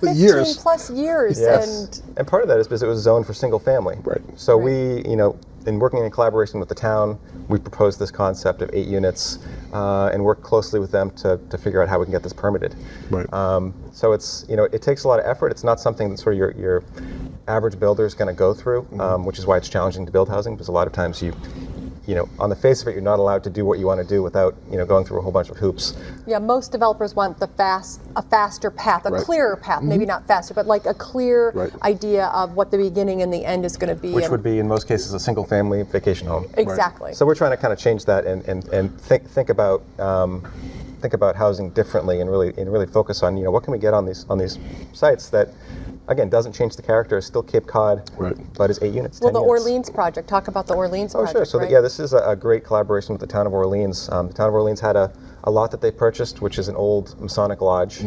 15 plus years. Yes. And part of that is because it was zoned for single family. Right. So we, in working in collaboration with the town, we proposed this concept of 8 units and worked closely with them to figure out how we can get this permitted. Right. So it's, it takes a lot of effort. It's not something that sort of your average builder is going to go through, which is why it's challenging to build housing, because a lot of times you on the face of it, you're not allowed to do what you want to do without, going through a whole bunch of hoops. Yeah, most developers want a faster path, a Right. clearer path, maybe not faster, but like a clear idea of what the beginning and the end is going to be. Which would be, in most cases, a single-family vacation home. Exactly. So we're trying to kind of change that and think about housing differently and really focus on, what can we get on these sites that, again, doesn't change the character. It's still Cape Cod, but is 8 units. Well, 10 the units. Orleans project. Talk about the Orleans project. Sure. So right? this is a great collaboration with the town of Orleans. The town of Orleans had a lot that they purchased, which is an old Masonic lodge,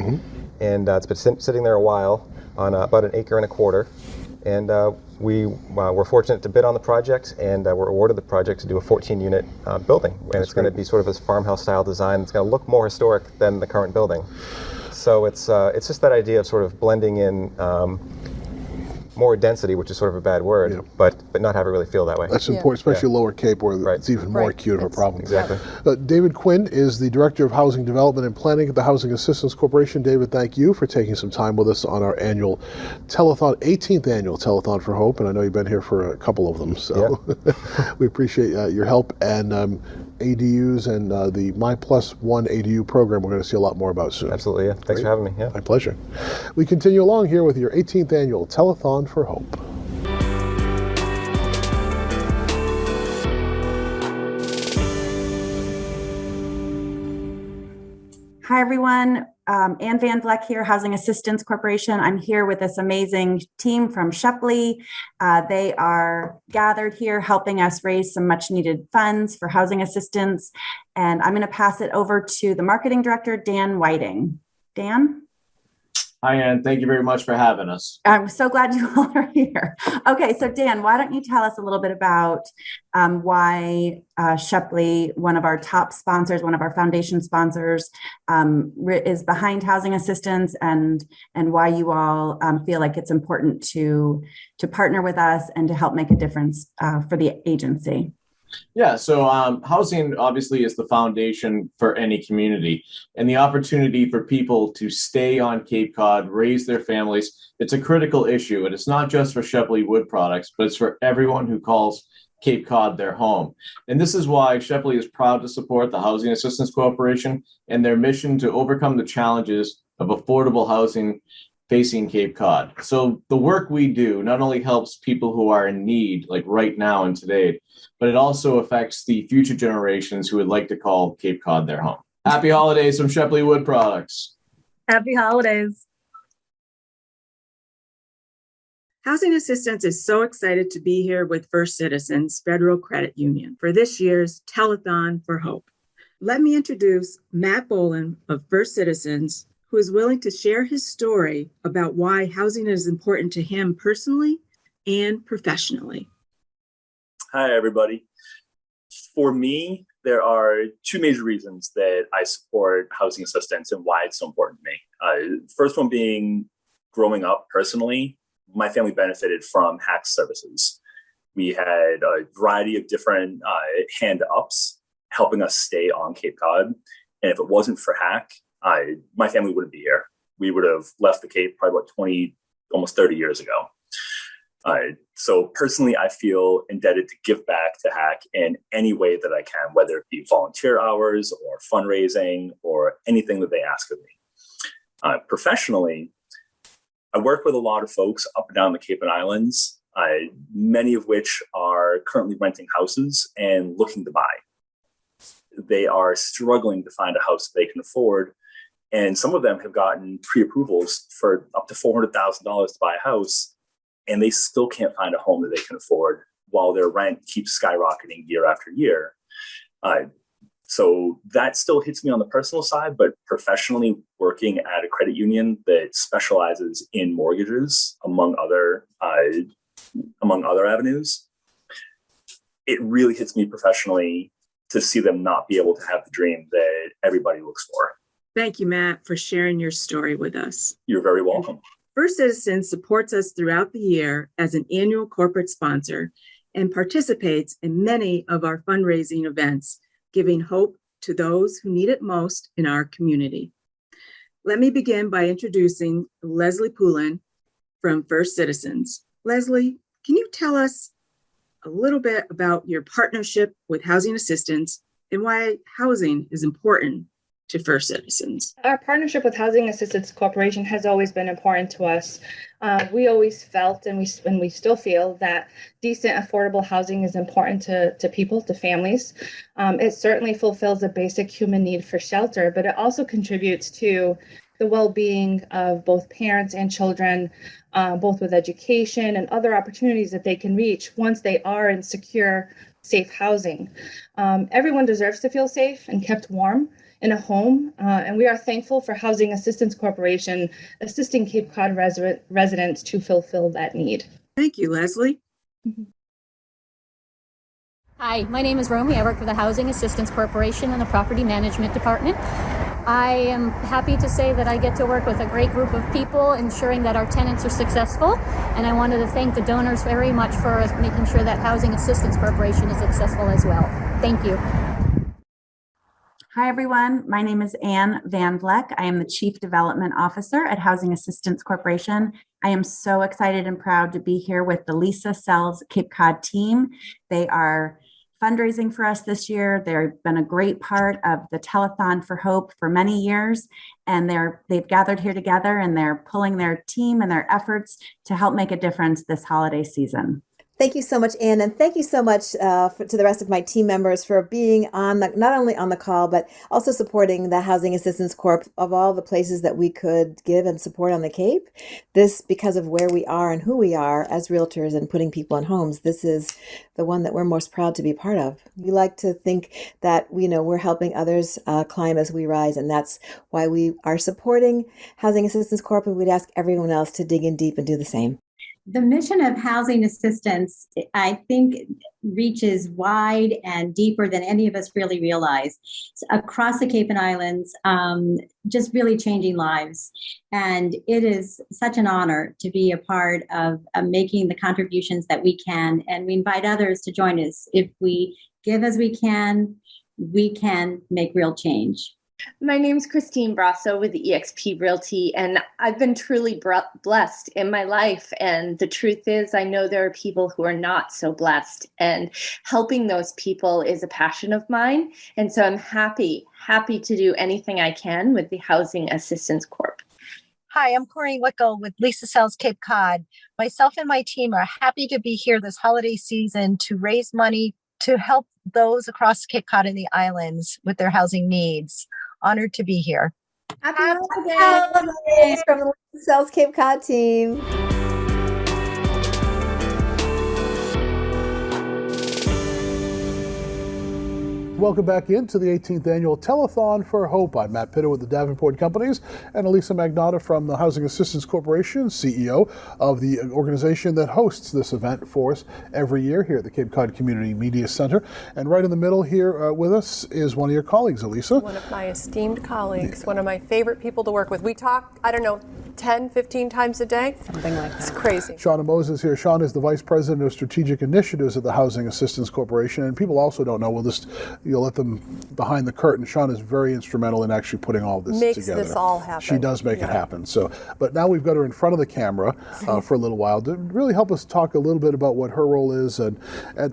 and it's been sitting there a while on about 1.25 acres. And we were fortunate to bid on the project, and were awarded the project to do a 14-unit building. And it's going to be sort of a farmhouse-style design. It's going to look more historic than the current building. So it's just that idea of sort of blending in more density, which is sort of a bad word, but not have it really feel that way. That's important, especially Lower Cape, where it's even more acute of a problem. Exactly. David Quinn is the Director of Housing Development and Planning at the Housing Assistance Corporation. David, thank you for taking some time with us on our annual Telethon, 18th annual Telethon for Hope, and I know you've been here for a couple of them, so we appreciate your help. And ADUs and the My Plus One ADU program we're going to see a lot more about soon. Absolutely, yeah. Thanks for having me. Yeah. My pleasure. We continue along here with your 18th annual Telethon for Hope. Hi, everyone. Ann Van Dleck here, Housing Assistance Corporation. I'm here with this amazing team from Shepley. They are gathered here helping us raise some much needed funds for housing assistance. And I'm going to pass it over to the marketing director, Dan Whiting. Dan? Hi, Ann. Thank you very much for having us. I'm so glad you all are here. Okay, so Dan, why don't you tell us a little bit about why Shepley, one of our top sponsors, one of our foundation sponsors, is behind housing assistance, and why you all feel like it's important to partner with us and to help make a difference for the agency. Yeah, so housing obviously is the foundation for any community, and the opportunity for people to stay on Cape Cod, raise their families, it's a critical issue, and it's not just for Shepley Wood Products, but it's for everyone who calls Cape Cod their home. And this is why Shepley is proud to support the Housing Assistance Corporation and their mission to overcome the challenges of affordable housing facing Cape Cod. So the work we do not only helps people who are in need, like right now and today, but it also affects the future generations who would like to call Cape Cod their home. Happy holidays from Shepley Wood Products. Happy holidays. Housing Assistance is so excited to be here with First Citizens Federal Credit Union for this year's Telethon for Hope. Let me introduce Matt Boland of First Citizens, who is willing to share his story about why housing is important to him personally and professionally. Hi, everybody. For me, there are two major reasons that I support housing assistance and why it's so important to me. First one being growing up personally, my family benefited from HAC services. We had a variety of different hand ups helping us stay on Cape Cod. And if it wasn't for HAC, my family wouldn't be here. We would have left the Cape probably about 20, almost 30 years ago. So personally, I feel indebted to give back to HAC in any way that I can, whether it be volunteer hours or fundraising or anything that they ask of me. Professionally, I work with a lot of folks up and down the Cape and Islands, many of which are currently renting houses and looking to buy. They are struggling to find a house they can afford. And some of them have gotten pre-approvals for up to $400,000 to buy a house, and they still can't find a home that they can afford while their rent keeps skyrocketing year after year. So that still hits me on the personal side, but professionally working at a credit union that specializes in mortgages, among other avenues, it really hits me professionally to see them not be able to have the dream that everybody looks for. Thank you, Matt, for sharing your story with us. You're very welcome. First Citizens supports us throughout the year as an annual corporate sponsor and participates in many of our fundraising events, giving hope to those who need it most in our community. Let me begin by introducing Leslie Poulin from First Citizens. Leslie, can you tell us a little bit about your partnership with Housing Assistance and why housing is important to First Citizens. Our partnership with Housing Assistance Corporation has always been important to us. We always felt, and we still feel, that decent, affordable housing is important to people, to families. It certainly fulfills a basic human need for shelter, but it also contributes to the well-being of both parents and children, both with education and other opportunities that they can reach once they are in secure, safe housing. Everyone deserves to feel safe and kept warm in a home, and we are thankful for Housing Assistance Corporation assisting Cape Cod residents to fulfill that need. Thank you, Leslie. Hi, my name is Romy. I work for the Housing Assistance Corporation in the Property Management Department. I am happy to say that I get to work with a great group of people, ensuring that our tenants are successful. And I wanted to thank the donors very much for making sure that Housing Assistance Corporation is successful as well. Thank you. Hi, everyone. My name is Anne Van Dleck. I am the Chief Development Officer at Housing Assistance Corporation. I am so excited and proud to be here with the Lisa Sells Cape Cod team. They are fundraising for us this year. They've been a great part of the Telethon for Hope for many years, and they've gathered here together, and they're pulling their team and their efforts to help make a difference this holiday season. Thank you so much, Anne, and thank you so much to the rest of my team members for being on not only on the call, but also supporting the Housing Assistance Corp of all the places that we could give and support on the Cape. This, because of where we are and who we are as realtors and putting people in homes, this is the one that we're most proud to be part of. We like to think that we're helping others climb as we rise, and that's why we are supporting Housing Assistance Corp, and we'd ask everyone else to dig in deep and do the same. The mission of housing assistance, I think, reaches wide and deeper than any of us really realize. Across the Cape and Islands, just really changing lives. And it is such an honor to be a part of making the contributions that we can. And we invite others to join us. If we give as we can make real change. My name's Christine Brasso with eXp Realty, and I've been truly blessed in my life. And the truth is, I know there are people who are not so blessed, and helping those people is a passion of mine. And so I'm happy to do anything I can with the Housing Assistance Corp. Hi, I'm Corrine Wickel with Lisa Sells Cape Cod. Myself and my team are happy to be here this holiday season to raise money to help those across Cape Cod and the islands with their housing needs. Honored to be here. Happy holidays from the Lisa Sells Cape Cod team. Welcome back into the 18th Annual Telethon for Hope. I'm Matt Pitta with the Davenport Companies and Elisa Magnotta from the Housing Assistance Corporation, CEO of the organization that hosts this event for us every year here at the Cape Cod Community Media Center. And right in the middle here with us is one of your colleagues, Elisa. One of my esteemed colleagues, one of my favorite people to work with. We talk, 10, 15 times a day? Something like that. It's crazy. Shauna Moses here. Shauna is the Vice President of Strategic Initiatives at the Housing Assistance Corporation. And people also don't know, you'll let them behind the curtain. Shauna is very instrumental in actually putting all this together. Makes this all happen. She does make it happen. So, but now we've got her in front of the camera for a little while to really help us talk a little bit about what her role is at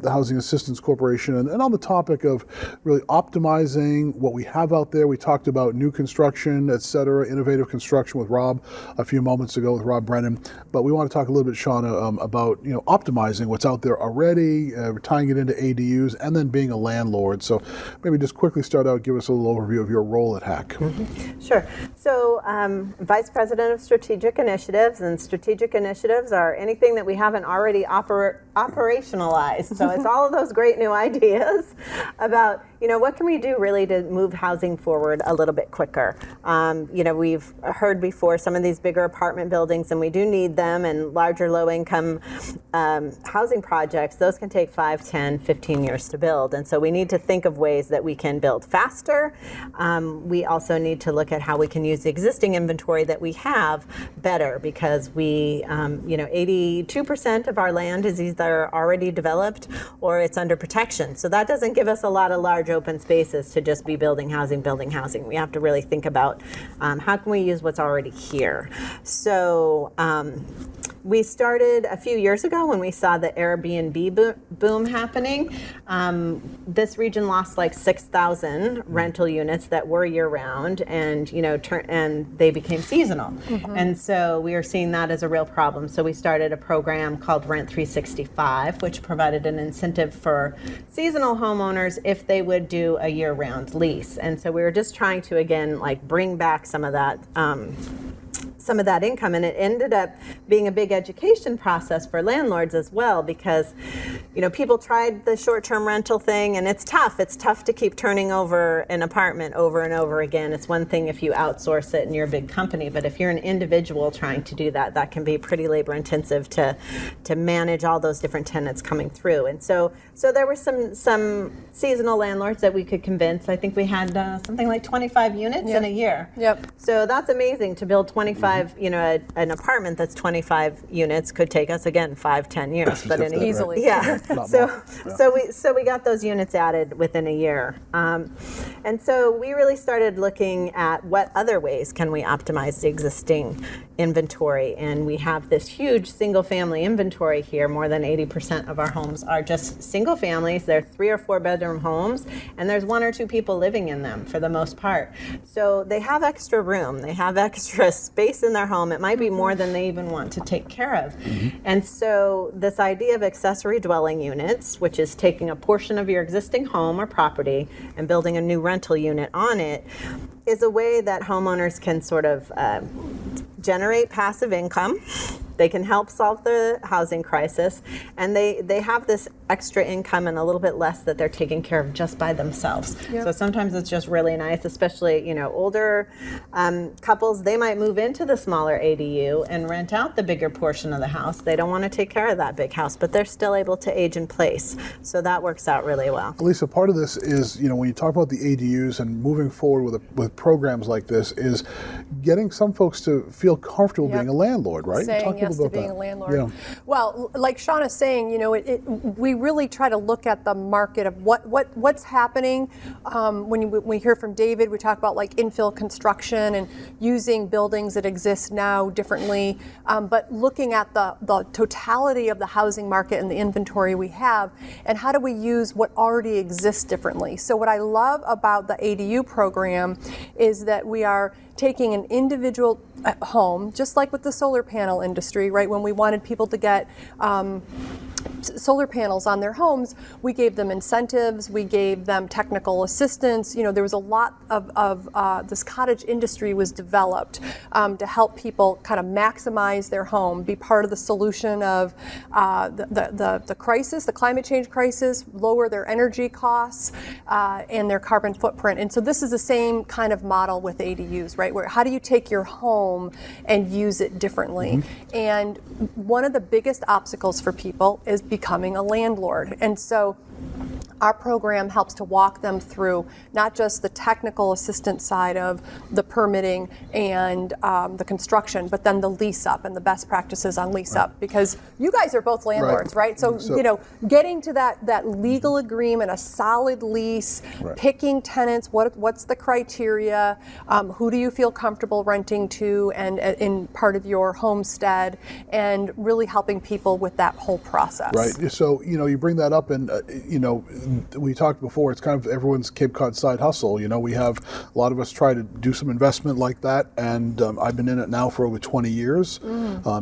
the Housing Assistance Corporation and on the topic of really optimizing what we have out there. We talked about new construction, et cetera, innovative construction with Rob a few moments ago with Rob Brennan. But we want to talk a little bit, Shauna, about optimizing what's out there already, tying it into ADUs, and then being a landlord. So maybe just quickly start out, give us a little overview of your role at HAC. Sure. So Vice President of Strategic Initiatives, and strategic initiatives are anything that we haven't already operationalized. So it's all of those great new ideas about, what can we do really to move housing forward a little bit quicker? We've heard before some of these bigger apartment buildings, and we do need them, and larger low-income housing projects, those can take 5, 10, 15 years to build. And so we need to think of ways that we can build faster. We also need to look at how we can use the existing inventory that we have better, because 82% of our land is either already developed or it's under protection. So that doesn't give us a lot of large open spaces to just be building housing. We have to really think about how can we use what's already here. So We started a few years ago when we saw the Airbnb boom happening. This region lost like 6,000 rental units that were year-round, and and they became seasonal. And so we are seeing that as a real problem. So we started a program called Rent 365, which provided an incentive for seasonal homeowners if they would do a year-round lease. And so we were just trying to, again, like bring back some of that income, and it ended up being a big education process for landlords as well, because people tried the short-term rental thing, and it's tough to keep turning over an apartment over and over again. It's one thing if you outsource it and you're a big company, but if you're an individual trying to do that, that can be pretty labor intensive to manage all those different tenants coming through. And so there were some seasonal landlords that we could convince. I think we had something like 25 units in a year. Yep. So that's amazing. To build 25, an apartment that's 25 units could take us, again, 5-10 years. But easily. Yeah. So we got those units added within a year. And so we really started looking at what other ways can we optimize the existing inventory. And we have this huge single family inventory here. More than 80% of our homes are just single families. They're 3 or 4 bedroom homes, and there's 1 or 2 people living in them for the most part. So they have extra room. They have extra space in their home. It might be more than they even want to take care of. And so this idea of accessory dwelling units, which is taking a portion of your existing home or property and building a new rental unit on it, is a way that homeowners can sort of generate passive income. They can help solve the housing crisis, and they have this extra income and a little bit less that they're taking care of just by themselves. Yep. So sometimes it's just really nice, especially older couples. They might move into the smaller ADU and rent out the bigger portion of the house. They don't want to take care of that big house, but they're still able to age in place. So that works out really well. Lisa, part of this is, when you talk about the ADUs and moving forward with programs like this, is getting some folks to feel comfortable being a landlord, right? Saying yes to being a landlord. Yeah. Well, like Shauna's saying, we really try to look at the market of what's happening. When we hear from David, we talk about like infill construction and using buildings that exist now differently, but looking at the totality of the housing market and the inventory we have, and how do we use what already exists differently. So what I love about the ADU program is that we are taking an individual home, just like with the solar panel industry, right? When we wanted people to get solar panels on their homes, we gave them incentives, we gave them technical assistance. There was a lot of this cottage industry was developed to help people kind of maximize their home, be part of the solution of the crisis, the climate change crisis, lower their energy costs and their carbon footprint. And so this is the same kind of model with ADUs, right? Where how do you take your home and use it differently? And one of the biggest obstacles for people is becoming a landlord. And so our program helps to walk them through not just the technical assistance side of the permitting and the construction, but then the lease up and the best practices on lease up, because you guys are both landlords, right? So getting to that legal agreement, a solid lease, picking tenants, what's the criteria, who do you feel comfortable renting to and in part of your homestead, and really helping people with that whole process. Right. So, you bring that up, and, we talked before, it's kind of everyone's Cape Cod side hustle. We have a lot of us try to do some investment like that, and I've been in it now for over 20 years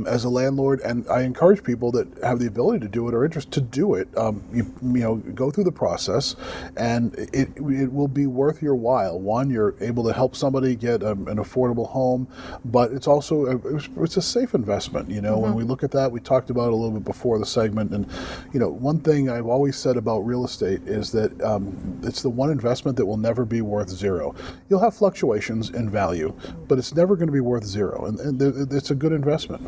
as a landlord, and I encourage people that have the ability to do it or interest to do it. Go through the process, and it will be worth your while. One, you're able to help somebody get an affordable home, but it's also it's a safe investment. When we look at that, we talked about it a little bit before the segment, and one thing I've always said about real estate is that it's the one investment that will never be worth zero. You'll have fluctuations in value, but it's never going to be worth zero, and it's a good investment.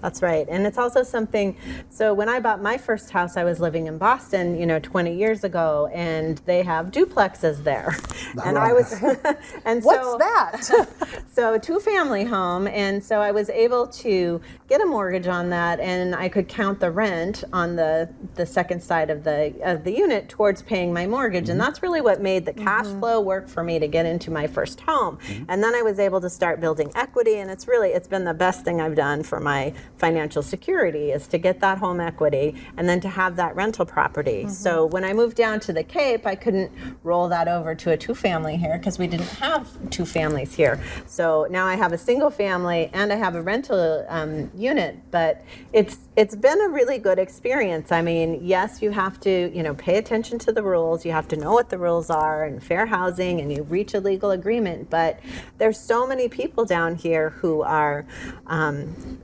That's right. And it's also something, so when I bought my first house, I was living in Boston, 20 years ago, and they have duplexes there. And I was, and what's that? So 2-family home, and so I was able to get a mortgage on that, and I could count the rent on the second side of the unit. unit towards paying my mortgage. And that's really what made the cash flow work for me to get into my first home. And then I was able to start building equity, and it's been the best thing I've done for my financial security, is to get that home equity and then to have that rental property. So when I moved down to the Cape, I couldn't roll that over to a 2-family here because we didn't have 2 families here. So now I have a single family and I have a rental unit, but it's been a really good experience. I mean, yes, you have to, pay attention to the rules. You have to know what the rules are and fair housing, and you reach a legal agreement. But there's so many people down here who are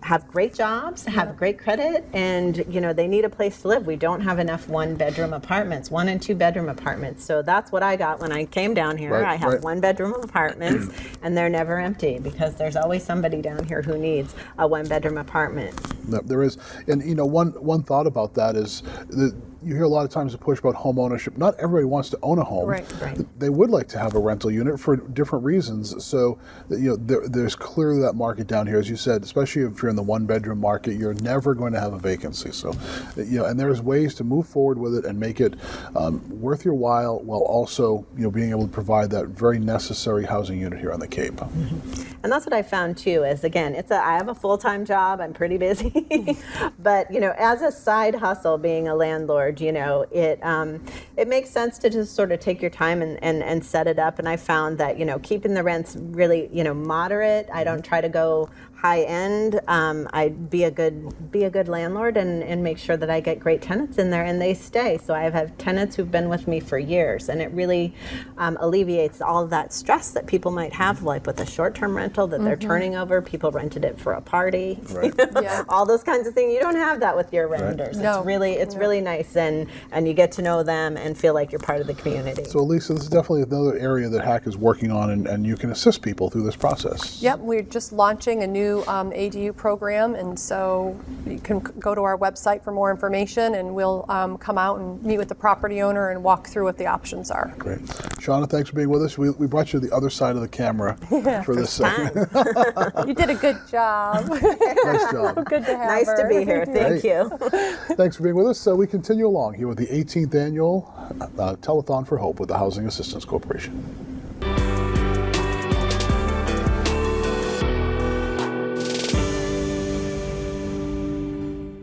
have great jobs, have great credit, and they need a place to live. We don't have enough 1-bedroom apartments, 1- and 2-bedroom apartments. So that's what I got when I came down here. Right, I have right. 1-bedroom apartments, and they're never empty because there's always somebody down here who needs a 1-bedroom apartment. No, there is, and one thought about that is that you hear a lot of times the push about home ownership. Not everybody wants to own a home. Right. They would like to have a rental unit for different reasons. So there's clearly that market down here, as you said. Especially if you're in the 1-bedroom market, you're never going to have a vacancy. So and there's ways to move forward with it and make it worth your while, while also being able to provide that very necessary housing unit here on the Cape. And that's what I found too, is again, I have a full-time job, I'm pretty busy, but as a side hustle, being a landlord, it makes sense to just sort of take your time and set it up. And I found that, keeping the rents really, moderate. I don't try to go high end. I be a good landlord and make sure that I get great tenants in there and they stay. So I have tenants who've been with me for years, and it really alleviates all of that stress that people might have, like with a short-term rental that they're turning over. People rented it for a party, right. All those kinds of things. You don't have that with your renters. Right. It's really nice, and you get to know them and feel like you're part of the community. So Lisa, this is definitely another area that HAC is working on, and you can assist people through this process. Yep, we're just launching a new ADU program, and so you can go to our website for more information, and we'll come out and meet with the property owner and walk through what the options are. Great. Shauna, thanks for being with us. We brought you to the other side of the camera for this segment. You did a good job. Nice job. Good to have Nice her. to be here. Thank you. Thanks for being with us. So we continue along here with the 18th annual Telethon for Hope with the Housing Assistance Corporation.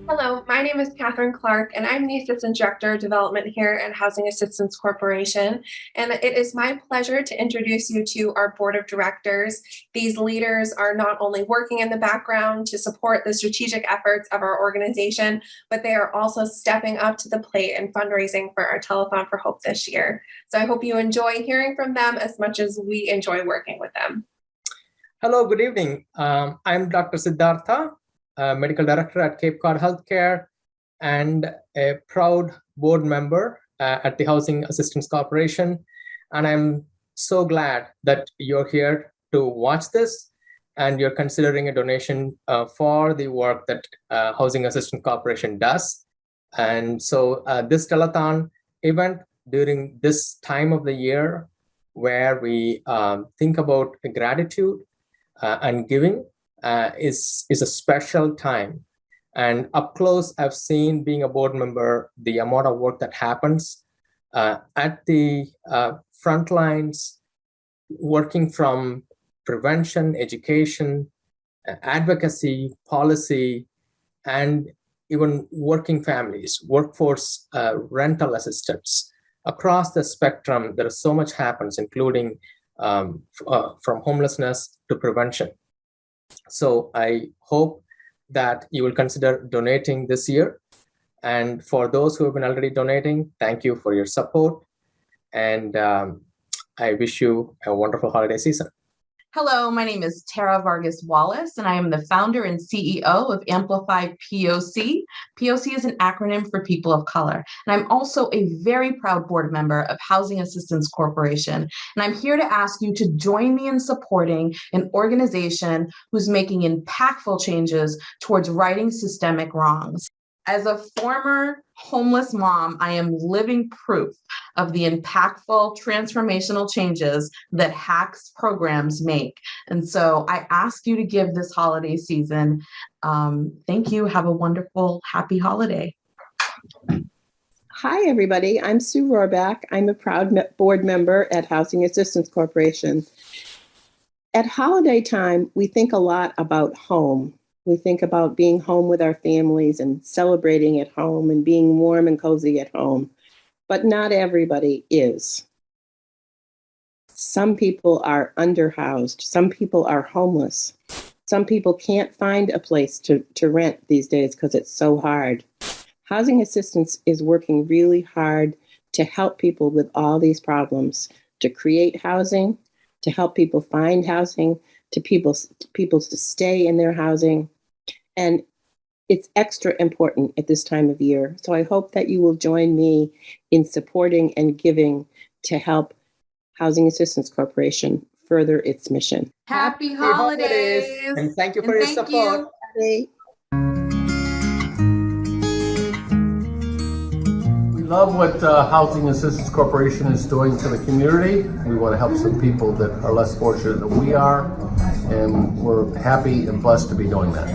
Hello, my name is Catherine Clark, and I'm the Assistant Director of Development here at Housing Assistance Corporation. And it is my pleasure to introduce you to our Board of Directors. These leaders are not only working in the background to support the strategic efforts of our organization, but they are also stepping up to the plate in fundraising for our Telethon for Hope this year. So I hope you enjoy hearing from them as much as we enjoy working with them. Hello, good evening. I'm Dr. Siddhartha, Medical Director at Cape Cod Healthcare and a proud board member at the Housing Assistance Corporation. And I'm so glad that you're here to watch this and you're considering a donation for the work that Housing Assistance Corporation does. And so this telethon event during this time of the year where we think about gratitude and giving is a special time. And up close, I've seen, being a board member, the amount of work that happens at the front lines, working from prevention, education, advocacy, policy, and even working families, workforce rental assistance. Across the spectrum, there is so much happens, including from homelessness to prevention. So I hope that you will consider donating this year. And for those who have been already donating, thank you for your support. And I wish you a wonderful holiday season. Hello, my name is Tara Vargas Wallace, and I am the founder and CEO of Amplify POC. POC is an acronym for People of Color. And I'm also a very proud board member of Housing Assistance Corporation. And I'm here to ask you to join me in supporting an organization who's making impactful changes towards righting systemic wrongs. As a former homeless mom, I am living proof of the impactful transformational changes that HAC's programs make. And so I ask you to give this holiday season. Thank you. Have a wonderful, happy holiday. Hi, everybody. I'm Sue Rohrbach. I'm a proud board member at Housing Assistance Corporation. At holiday time, we think a lot about home. We think about being home with our families and celebrating at home and being warm and cozy at home. But not everybody is. Some people are underhoused. Some people are homeless. Some people can't find a place to rent these days because it's so hard. Housing Assistance is working really hard to help people with all these problems, to create housing, to help people find housing, to people to stay in their housing. And it's extra important at this time of year. So I hope that you will join me in supporting and giving to help Housing Assistance Corporation further its mission. Happy holidays. And thank you for your support. You. We love what Housing Assistance Corporation is doing for the community. We want to help some people that are less fortunate than we are, and we're happy and blessed to be doing that.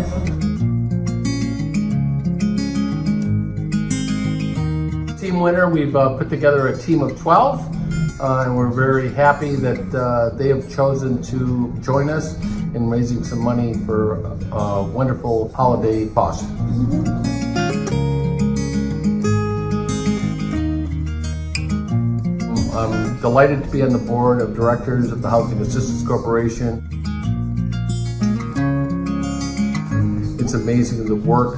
Team winner, we've put together a team of 12, and we're very happy that they have chosen to join us in raising some money for a wonderful holiday cause. I'm delighted to be on the board of directors of the Housing Assistance Corporation. It's amazing the work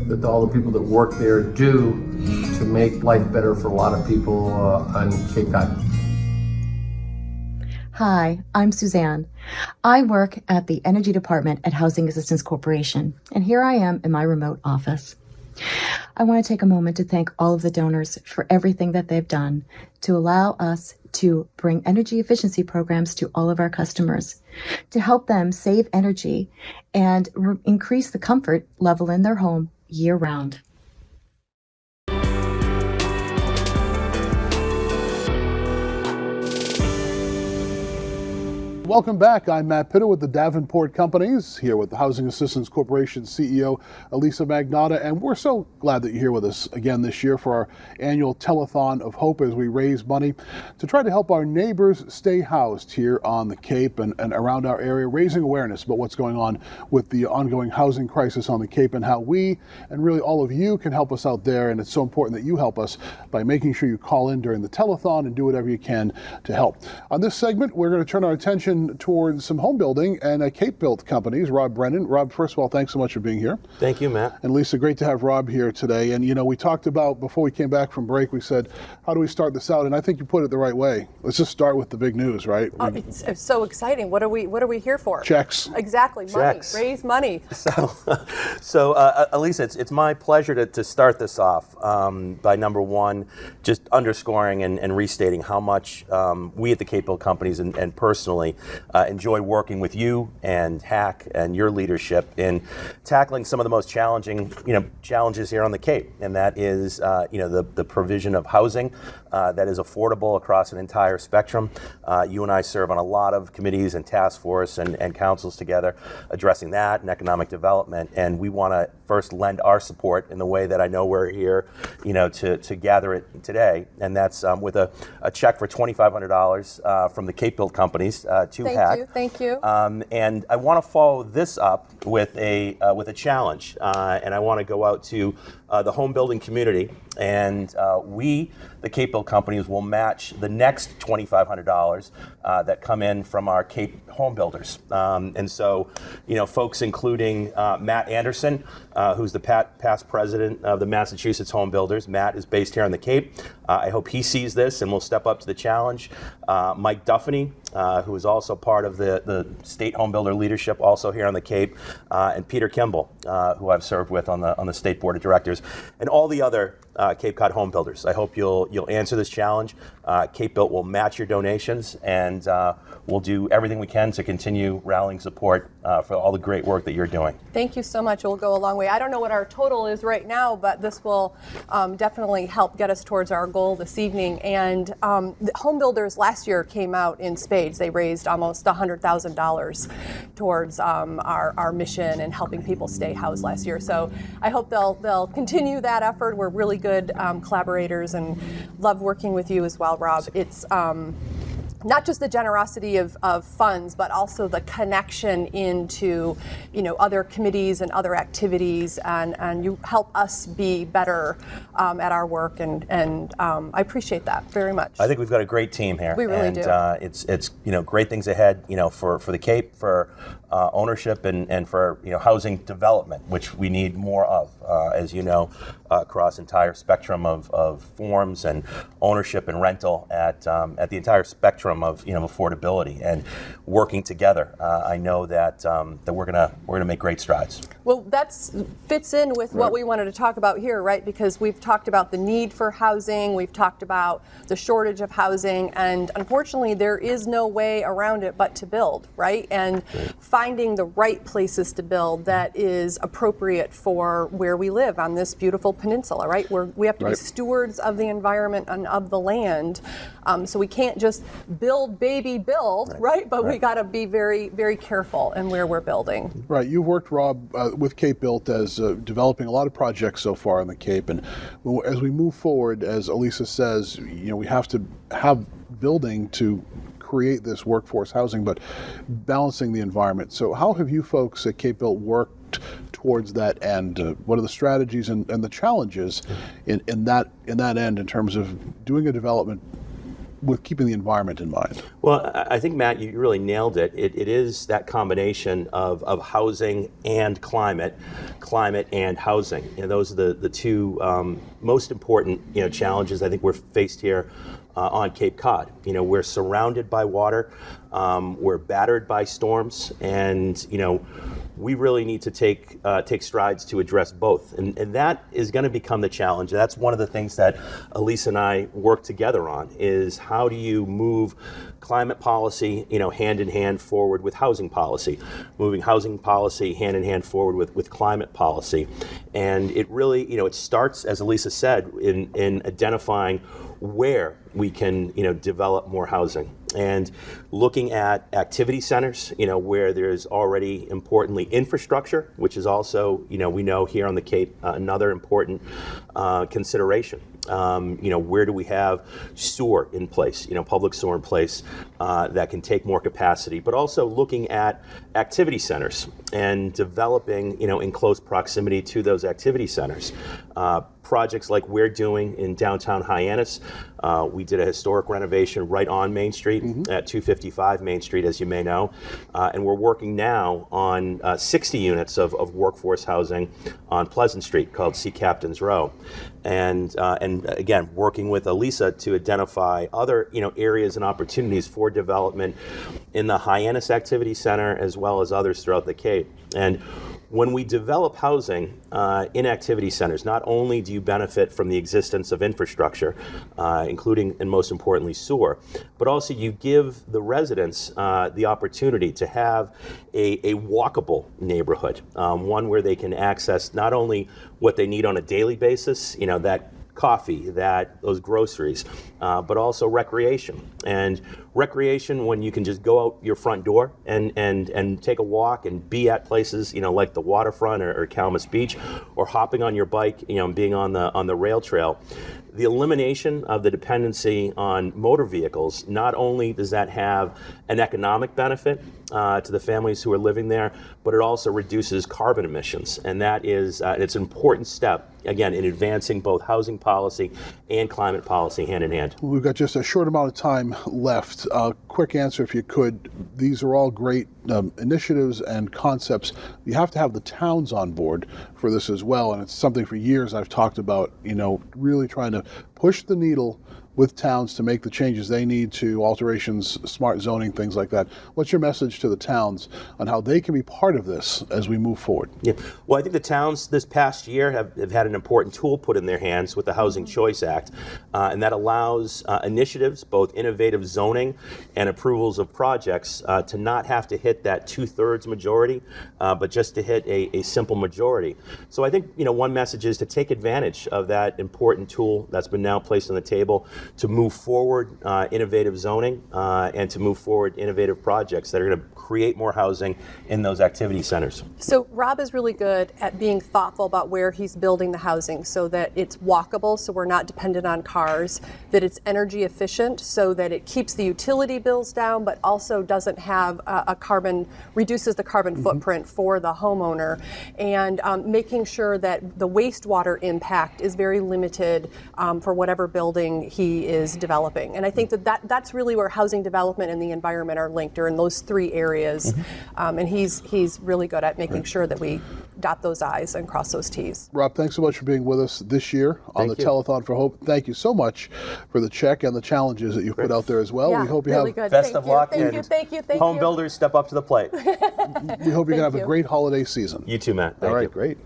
that all the people that work there do to make life better for a lot of people on Cape Cod. Hi, I'm Suzanne. I work at the Energy Department at Housing Assistance Corporation, and here I am in my remote office. I want to take a moment to thank all of the donors for everything that they've done to allow us to bring energy efficiency programs to all of our customers, to help them save energy and increase the comfort level in their home year-round. Welcome back. I'm Matt Pitta with the Davenport Companies, here with the Housing Assistance Corporation CEO, Elisa Magnotta, and we're so glad that you're here with us again this year for our annual Telethon of Hope as we raise money to try to help our neighbors stay housed here on the Cape and around our area, raising awareness about what's going on with the ongoing housing crisis on the Cape and how we and really all of you can help us out there. And it's so important that you help us by making sure you call in during the Telethon and do whatever you can to help. On this segment, we're going to turn our attention towards some home building and Cape built companies. Rob Brennan. Rob, first of all, thanks so much for being here. Thank you, Matt. And Lisa, great to have Rob here today. And, you know, we talked about, before we came back from break, we said, how do we start this out? And I think you put it the right way. Let's just start with the big news, right? Oh, it's so exciting. What are we here for? Checks. Exactly. Checks. Money. Raise money. So Elisa, it's my pleasure to start this off by number one, just underscoring and restating how much we at the Cape Built Companies and personally enjoy working with you and HAC and your leadership in tackling some of the most challenging, challenges here on the Cape, and that is, the provision of housing that is affordable across an entire spectrum. You and I serve on a lot of committees and task force and councils together addressing that and economic development, and we want to first lend our support in the way that I know we're here, to gather it today, and that's with a check for $2,500 from the Cape Built Companies to HAC. Thank you. And I want to follow this up with a challenge, and I want to go out to the home building community, and we, the Cape Built Companies, will match the next $2,500 that come in from our Cape home builders. And so, folks including Matt Anderson, who's the past president of the Massachusetts Home Builders. Matt is based here on the Cape. I hope he sees this and will step up to the challenge. Mike Duffany, who is also part of the state home builder leadership, also here on the Cape, and Peter Kimball, who I've served with on the state board of directors, and all the other Cape Cod home builders. I hope you'll answer this challenge. Cape Built will match your donations, and we'll do everything we can to continue rallying support for all the great work that you're doing. Thank you so much. It will go a long way. I don't know what our total is right now, but this will definitely help get us towards our goal this evening. And the home builders last year came out in spades. They raised almost $100,000 towards our mission and helping people stay housed last year. So I hope they'll continue that effort. We're really good collaborators, and love working with you as well, Rob. It's not just the generosity of funds, but also the connection into, other committees and other activities, and you help us be better at our work, and I appreciate that very much. I think we've got a great team here. We really do. It's great things ahead, for the Cape, for ownership and for housing development, which we need more of, as you know, across entire spectrum of forms and ownership and rental at the entire spectrum of affordability, and working together. I know that we're gonna make great strides. Well, that fits in with what we wanted to talk about here, right? Because we've talked about the need for housing, we've talked about the shortage of housing, and unfortunately there is no way around it but to build, right? And finding the right places to build that is appropriate for where we live on this beautiful peninsula, right? We have to be stewards of the environment and of the land, so we can't just build, right? But we got to be very, very careful in where we're building. Right. You've worked, Rob, with Cape Built as developing a lot of projects so far on the Cape, and as we move forward, as Elisa says, we have to have building to create this workforce housing, but balancing the environment. So how have you folks at Cape Built worked towards that end? What are the strategies and the challenges in that end in terms of doing a development with keeping the environment in mind? Well, I think, Matt, you really nailed it. It is that combination of housing and climate and housing. Those are the two most important challenges I think we're faced here on Cape Cod. We're surrounded by water, we're battered by storms, and we really need to take strides to address both, and that is going to become the challenge. That's one of the things that Elisa and I work together on, is how do you move climate policy, hand in hand forward with housing policy, moving housing policy hand in hand forward with climate policy. And it really, it starts, as Elisa said, in identifying where we can, develop more housing, and looking at activity centers, where there's already importantly infrastructure, which is also, we know here on the Cape, another important consideration. Where do we have sewer in place, public sewer in place that can take more capacity, but also looking at activity centers and developing, in close proximity to those activity centers. Projects like we're doing in downtown Hyannis. We did a historic renovation right on Main Street at 255 Main Street, as you may know. And we're working now on 60 units of workforce housing on Pleasant Street called Sea Captain's Row. And again, working with Elisa to identify other areas and opportunities for development in the Hyannis Activity Center as well as others throughout the Cape. And when we develop housing in activity centers, not only do you benefit from the existence of infrastructure, including and most importantly sewer, but also you give the residents the opportunity to have a walkable neighborhood, one where they can access not only what they need on a daily basis, that coffee, those groceries, but also recreation. And recreation, when you can just go out your front door and take a walk and be at places, like the waterfront or Calmus Beach, or hopping on your bike, and being on the rail trail. The elimination of the dependency on motor vehicles, not only does that have an economic benefit to the families who are living there, but it also reduces carbon emissions. And that is, it's an important step, again, in advancing both housing policy and climate policy hand in hand. We've got just a short amount of time left. Quick answer, if you could. These are all great initiatives and concepts. You have to have the towns on board for this as well, and it's something for years I've talked about, really trying to push the needle with towns to make the changes they need to alterations, smart zoning, things like that. What's your message to the towns on how they can be part of this as we move forward? Yeah, well, I think the towns this past year have had an important tool put in their hands with the Housing Choice Act, and that allows initiatives, both innovative zoning and approvals of projects, to not have to hit that 2/3 majority, but just to hit a simple majority. So I think one message is to take advantage of that important tool that's been now placed on the table to move forward innovative zoning and to move forward innovative projects that are going to create more housing in those activity centers. So Rob is really good at being thoughtful about where he's building the housing so that it's walkable, so we're not dependent on cars, that it's energy efficient so that it keeps the utility bills down, but also doesn't have reduces the carbon footprint for the homeowner, and making sure that the wastewater impact is very limited for whatever building he is developing. And I think that's really where housing development and the environment are linked, or in those three areas. And he's really good at making sure that we dot those I's and cross those T's. Rob, thanks so much for being with us this year on the Telethon for Hope. Thank you so much for the check and the challenges that you put out there as well. Yeah, we hope you really have good. Best of luck. Thank you. Home builders, step up to the plate. We hope you're going to have a great holiday season. You too, Matt. Thank All right, you. great.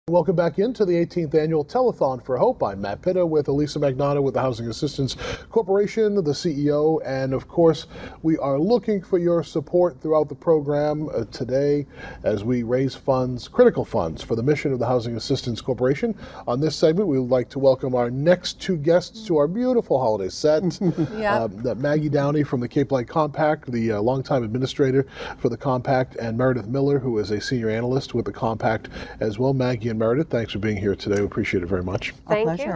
Welcome back into the 18th Annual Telethon for Hope. I'm Matt Pitta with Elisa Magnano with the Housing Assistance Corporation, the CEO, and of course, we are looking for your support throughout the program today as we raise funds, critical funds, for the mission of the Housing Assistance Corporation. On this segment, we would like to welcome our next two guests to our beautiful holiday set. Maggie Downey from the Cape Light Compact, the longtime administrator for the Compact, and Meredith Miller, who is a senior analyst with the Compact as well. Maggie and Meredith, thanks for being here today. We appreciate it very much. Thank you.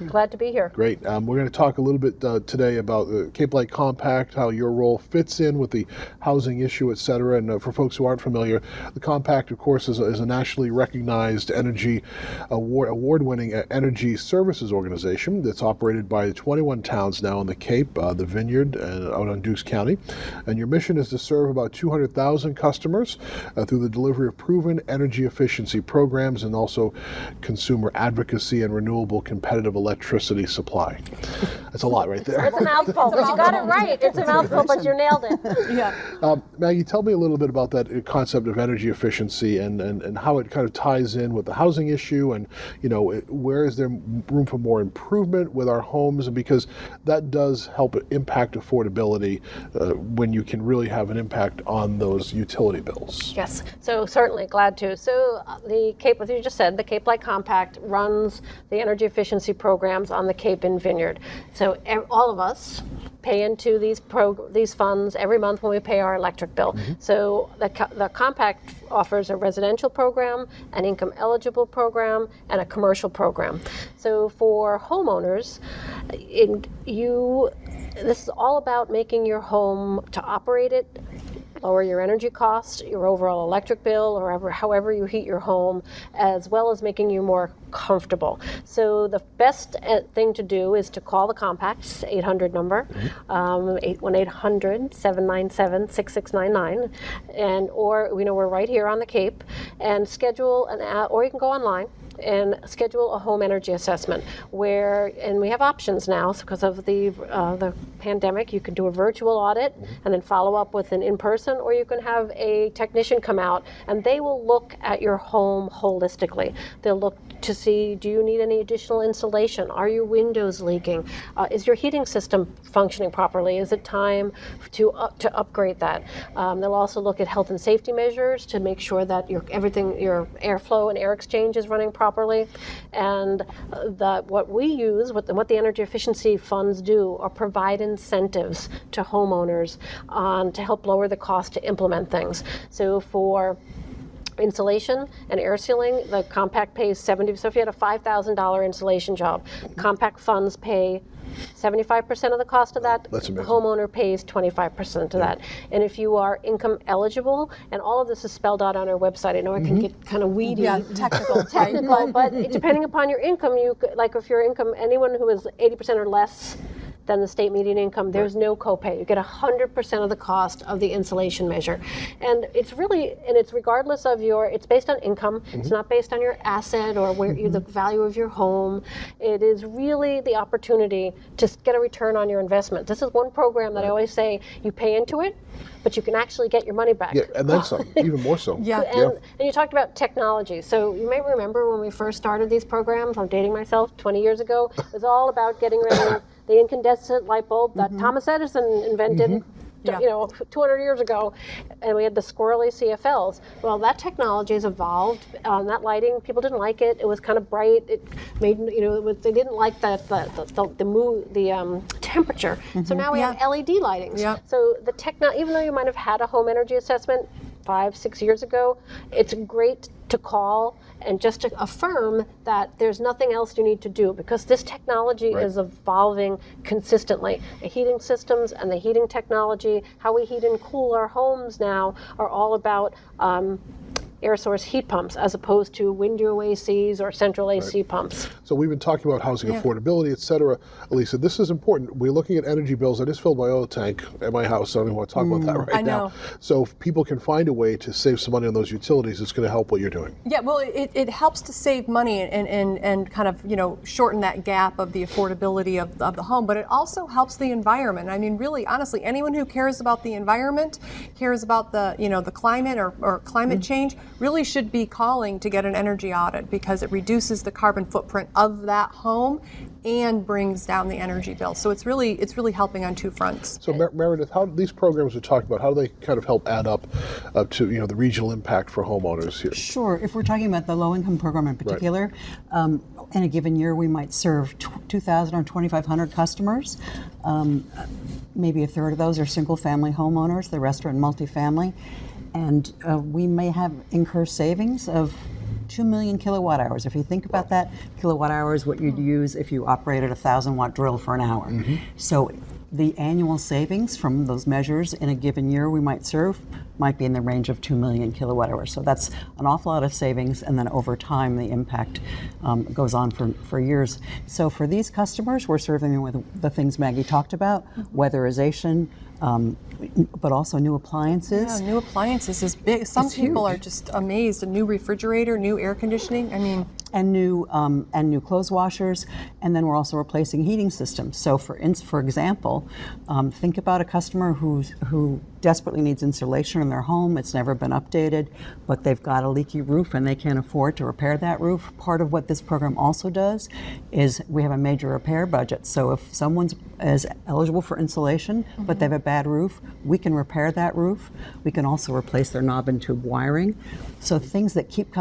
Glad to be here. Great. We're going to talk a little bit today about the Cape Light Compact, how your role fits in with the housing issue, et cetera. And for folks who aren't familiar, the Compact, of course, is a nationally recognized award-winning energy services organization that's operated by 21 towns now in the Cape, the Vineyard, out on Dukes County. And your mission is to serve about 200,000 customers through the delivery of proven energy efficiency programs and also consumer advocacy and renewable competitive electricity supply. That's a lot right there. It's a mouthful, but you got it right. It's a mouthful, but you nailed it. Maggie, tell me a little bit about that concept of energy efficiency and how it kind of ties in with the housing issue, and where is there room for more improvement with our homes, because that does help impact affordability when you can really have an impact on those utility bills. Yes, so certainly glad to. So the Cape, as you just said, the Cape Light Compact runs the energy efficiency programs on the Cape and Vineyard. So all of us pay into these funds every month when we pay our electric bill. So the Compact offers a residential program, an income eligible program, and a commercial program. So for homeowners, this is all about making your home, to operate it, lower your energy cost, your overall electric bill, or however you heat your home, as well as making you more comfortable. So the best thing to do is to call the Compact's 800 number, 818-797-6699, or we're right here on the Cape, and schedule or you can go online and schedule a home energy assessment and we have options now because of the pandemic. You can do a virtual audit and then follow up with an in-person, or you can have a technician come out and they will look at your home holistically. They'll look to see, do you need any additional insulation? Are your windows leaking? Is your heating system functioning properly? Is it time to upgrade that? They'll also look at health and safety measures to make sure that your airflow and air exchange is running properly. And what we use, what the energy efficiency funds do, are provide incentives to homeowners to help lower the cost to implement things. So for insulation and air sealing, the Compact pays $70. So if you had a $5,000 insulation job, Compact funds pay 75% of the cost of that. That's amazing. The homeowner pays 25% of that. And if you are income eligible, and all of this is spelled out on our website. I know it can get kind of weedy, technical, but depending upon your income, if your income, anyone who is 80% or less than the state median income, there's no copay. You get 100% of the cost of the insulation measure. And it's regardless of it's based on income. It's not based on your asset or the value of your home. It is really the opportunity to get a return on your investment. This is one program that I always say, you pay into it, but you can actually get your money back. Yeah, and then some, even more so. And you talked about technology. So you may remember when we first started these programs, I'm dating myself, 20 years ago, it was all about getting rid of the incandescent light bulb that Thomas Edison invented you know, 200 years ago, and we had the squirrely CFLs. Well, that technology has evolved. That lighting, people didn't like it. It was kind of bright. It made, you know, they didn't like the temperature. So now we have LED lightings. So the even though you might have had a home energy assessment 5-6 years ago, it's great to call and just to affirm that there's nothing else you need to do, because this technology is evolving consistently. The heating systems and the heating technology, how we heat and cool our homes now, are all about air source heat pumps as opposed to window ACs or central AC pumps. So we've been talking about housing affordability, et cetera. Elisa, this is important. We're looking at energy bills. I just filled my oil tank at my house. I don't even want to talk about that right now. So if people can find a way to save some money on those utilities, it's going to help what you're doing. Yeah, well, it helps to save money and kind of, you know, shorten that gap of the affordability of the home, but it also helps the environment. I mean, really, honestly, anyone who cares about the environment, cares about the, you know, the climate or climate change, really should be calling to get an energy audit, because it reduces the carbon footprint of that home and brings down the energy bill. So it's really helping on two fronts. So Meredith, how these programs we're talking about, how do they kind of help add up to, you know, the regional impact for homeowners here? Sure. If we're talking about the low-income program in particular, in a given year we might serve 2,000 or 2,500 customers. Maybe a third of those are single-family homeowners. The rest are in multifamily. And we may have incur savings of 2 million kilowatt hours. If you think about that, kilowatt hour is what you'd use if you operated a 1,000-watt drill for an hour. So the annual savings from those measures in a given year we might serve might be in the range of 2 million kilowatt hours. So that's an awful lot of savings, and then over time the impact goes on for years. So for these customers, we're serving them with the things Maggie talked about, weatherization, but also new appliances. Yeah, new appliances is big. Some people are just amazed. A new refrigerator, new air conditioning. I mean, and new clothes washers, and then we're also replacing heating systems. So for example, think about a customer who desperately needs insulation in their home. It's never been updated, but they've got a leaky roof and they can't afford to repair that roof. Part of what this program also does is we have a major repair budget. So if someone is eligible for insulation, but they have a bad roof, we can repair that roof. We can also replace their knob and tube wiring. So things that keep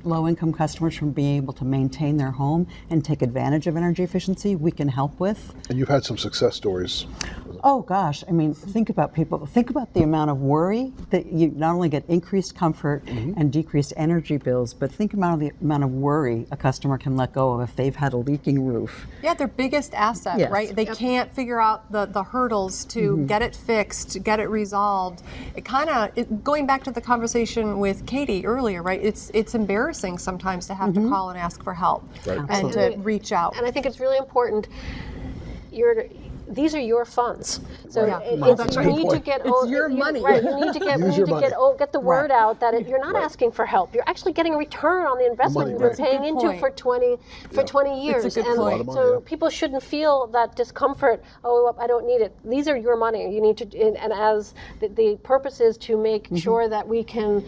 low-income customers from being able to maintain their home and take advantage of energy efficiency, we can help with. And you've had some success stories. Oh gosh, I mean, think about the amount of worry that you not only get increased comfort and decreased energy bills, but think about the amount of worry a customer can let go of if they've had a leaking roof. Yeah, their biggest asset, right? They can't figure out the hurdles to get it fixed, get it resolved. It kind of, going back to the conversation with Katie earlier, right? It's embarrassing sometimes to have to call and ask for help and to reach out. And I think it's really important. These are your funds, so you need to get your money. Right, you need to get the word out that you're not asking for help. You're actually getting a return on the investment you've been paying into for 20 years. It's a good point. So people shouldn't feel that discomfort. Oh, I don't need it. These are your money. You need to, and as the purpose is to make sure that we can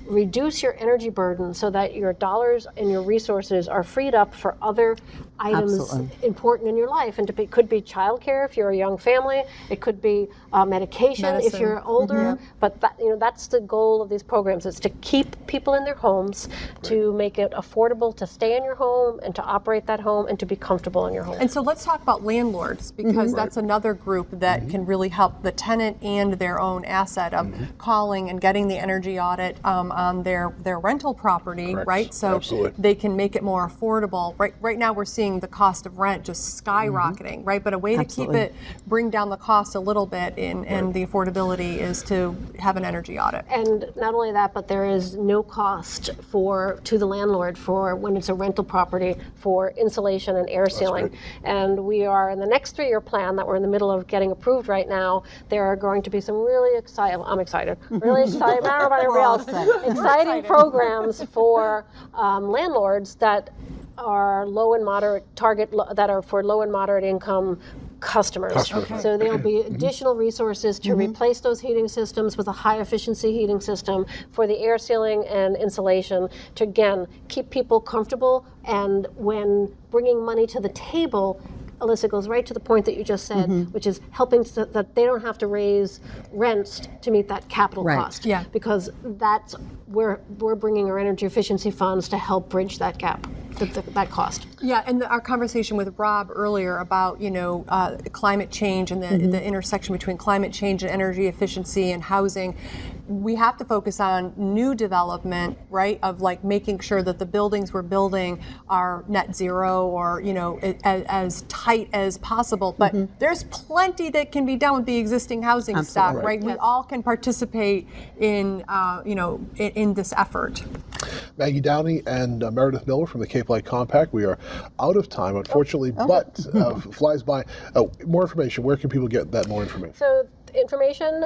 reduce your energy burden so that your dollars and your resources are freed up for other items important in your life. And it could be childcare if you're a young family. It could be medication if you're older. But that's the goal of these programs, is to keep people in their homes, to make it affordable to stay in your home and to operate that home and to be comfortable in your home. And so let's talk about landlords, because that's another group that can really help the tenant and their own asset of calling and getting the energy audit on their rental property, right? So they can make it more affordable. Right now we're seeing the cost of rent just skyrocketing, right? But a way to bring down the cost a little bit and the affordability is to have an energy audit. And not only that, but there is no cost to the landlord for when it's a rental property for insulation and air sealing. And we are in the next 3-year plan that we're in the middle of getting approved right now. There are going to be some really exciting, I'm excited, really exciting, I don't know about everybody else, exciting programs for landlords that are low and moderate that are for low and moderate income customers. So there'll be additional resources to replace those heating systems with a high efficiency heating system, for the air sealing and insulation, to again keep people comfortable, and when bringing money to the table, Alyssa, goes right to the point that you just said, which is helping so that they don't have to raise rents to meet that capital cost. Yeah. Because that's where we're bringing our energy efficiency funds to help bridge that gap, that cost. Yeah, and our conversation with Rob earlier about climate change and the intersection between climate change and energy efficiency and housing. We have to focus on new development, right? Of like making sure that the buildings we're building are net zero or as tight as possible. But there's plenty that can be done with the existing housing stock, right? We all can participate in in this effort. Maggie Downey and Meredith Miller from the Cape Light Compact. We are out of time, unfortunately, but flies by. More information. Where can people get that more information? So information,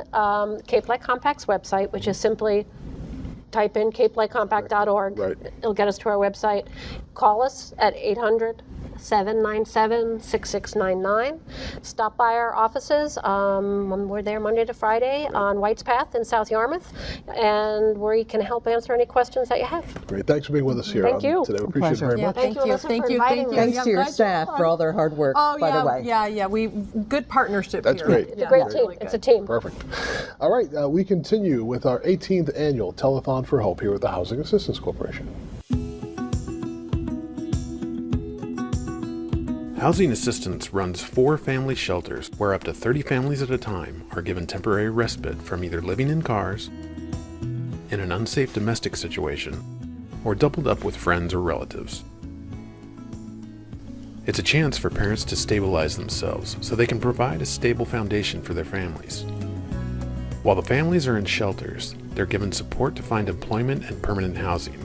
Cape Light Compact's website, which is simply type in capelightcompact.org. Right. It'll get us to our website. Call us at 800-797-6699. Stop by our offices. We're there Monday to Friday on White's Path in South Yarmouth, and we can help answer any questions that you have. Great. Thanks for being with us here Thank you. today. We appreciate it very much. Thank you, Alyssa, for inviting me. Thanks to your staff for all their hard work, by the way. Yeah. We good partnership That's here. great. It's a great team. Really It's a team. Perfect. All right, we continue with our 18th annual Telethon for Hope here with the Housing Assistance Corporation. Housing Assistance runs 4 family shelters where up to 30 families at a time are given temporary respite from either living in cars, in an unsafe domestic situation, or doubled up with friends or relatives. It's a chance for parents to stabilize themselves so they can provide a stable foundation for their families. While the families are in shelters, they're given support to find employment and permanent housing,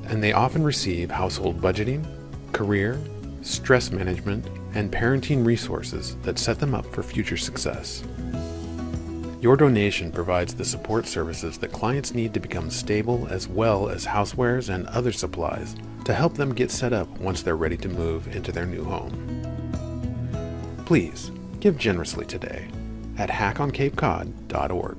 and they often receive household budgeting, career, stress management, and parenting resources that set them up for future success. Your donation provides the support services that clients need to become stable, as well as housewares and other supplies to help them get set up once they're ready to move into their new home. Please give generously today at hackoncapecod.org.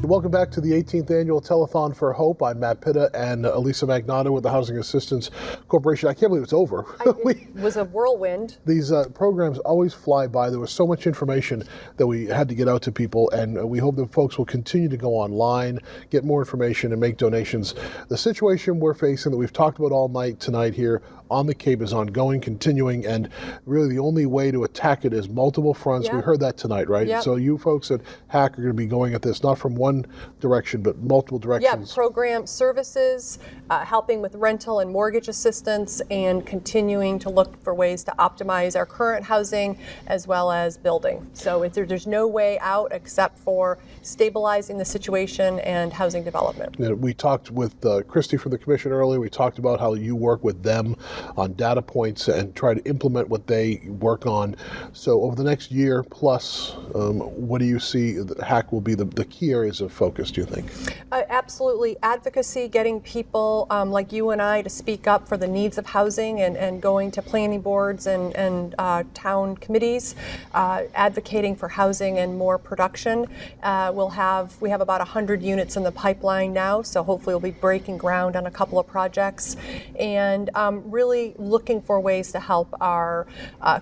Welcome back to the 18th Annual Telethon for Hope. I'm Matt Pitta and Elisa Magnato with the Housing Assistance Corporation. I can't believe it's over. It was a whirlwind. These programs always fly by. There was so much information that we had to get out to people, and we hope that folks will continue to go online, get more information, and make donations. The situation we're facing that we've talked about all night tonight here on the Cape is ongoing, continuing, and really the only way to attack it is multiple fronts. Yep. We heard that tonight, right? Yep. So you folks at HACK are going to be going at this not from one direction, but multiple directions. Yeah, program services, helping with rental and mortgage assistance, and continuing to look for ways to optimize our current housing as well as building. So there's no way out except for stabilizing the situation and housing development. You know, we talked with Christy from the Commission earlier. We talked about how you work with them on data points and try to implement what they work on. So over the next year plus, what do you see that HACK will be the key areas of focus, do you think? Absolutely. Advocacy, getting people like you and I to speak up for the needs of housing and going to planning boards and town committees, advocating for housing and more production. We have about 100 units in the pipeline now, so hopefully we'll be breaking ground on a couple of projects, and really looking for ways to help our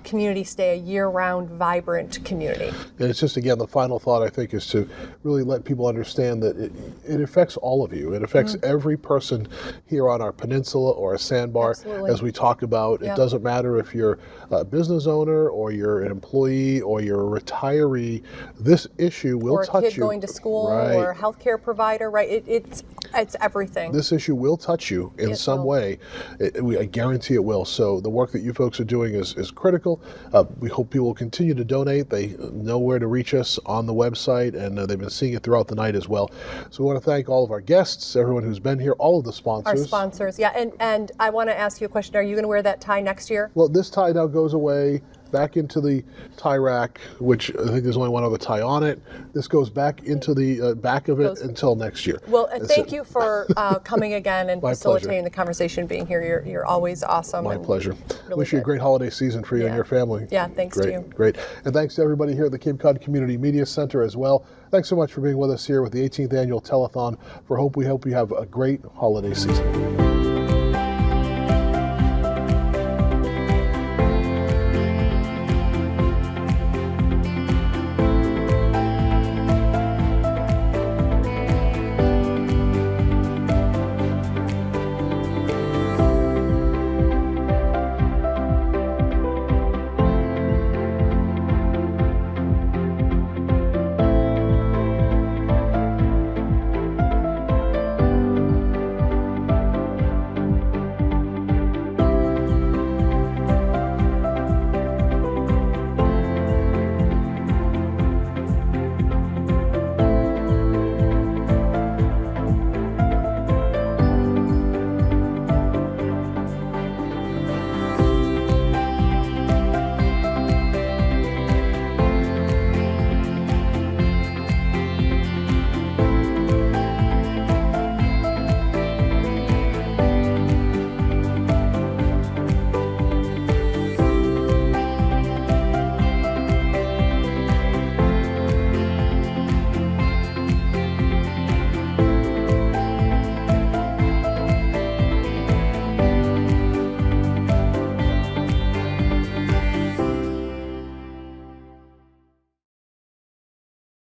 community stay a year-round, vibrant community. And it's just, again, the final thought, I think, is to really let people understand that it affects all of you. It affects every person here on our peninsula or a sandbar. Absolutely. As we talk about. Yep. It doesn't matter if you're a business owner or you're an employee or you're a retiree. This issue will touch you. Or a kid going to school, right, or a healthcare provider, right? It's everything. This issue will touch you in some way. I guarantee it will. So the work that you folks are doing is critical. We hope people will continue to donate. They know where to reach us on the website, and they've been seeing it throughout the night as well. So we want to thank all of our guests, everyone who's been here, all of the sponsors. Our sponsors, yeah. And I want to ask you a question. Are you going to wear that tie next year? Well, this tie now goes away back into the tie rack, which I think there's only one other tie on it. This goes back into the back of it until next year. Well, thank you for coming again and My facilitating pleasure. the conversation, being here. You're always awesome. My and pleasure. really Wish you a good. great holiday season for you and your family. Yeah, thanks Great, to you. Great. And thanks to everybody here at the Cape Cod Community Media Center as well. Thanks so much for being with us here with the 18th Annual Telethon for Hope. We hope you have a great holiday season.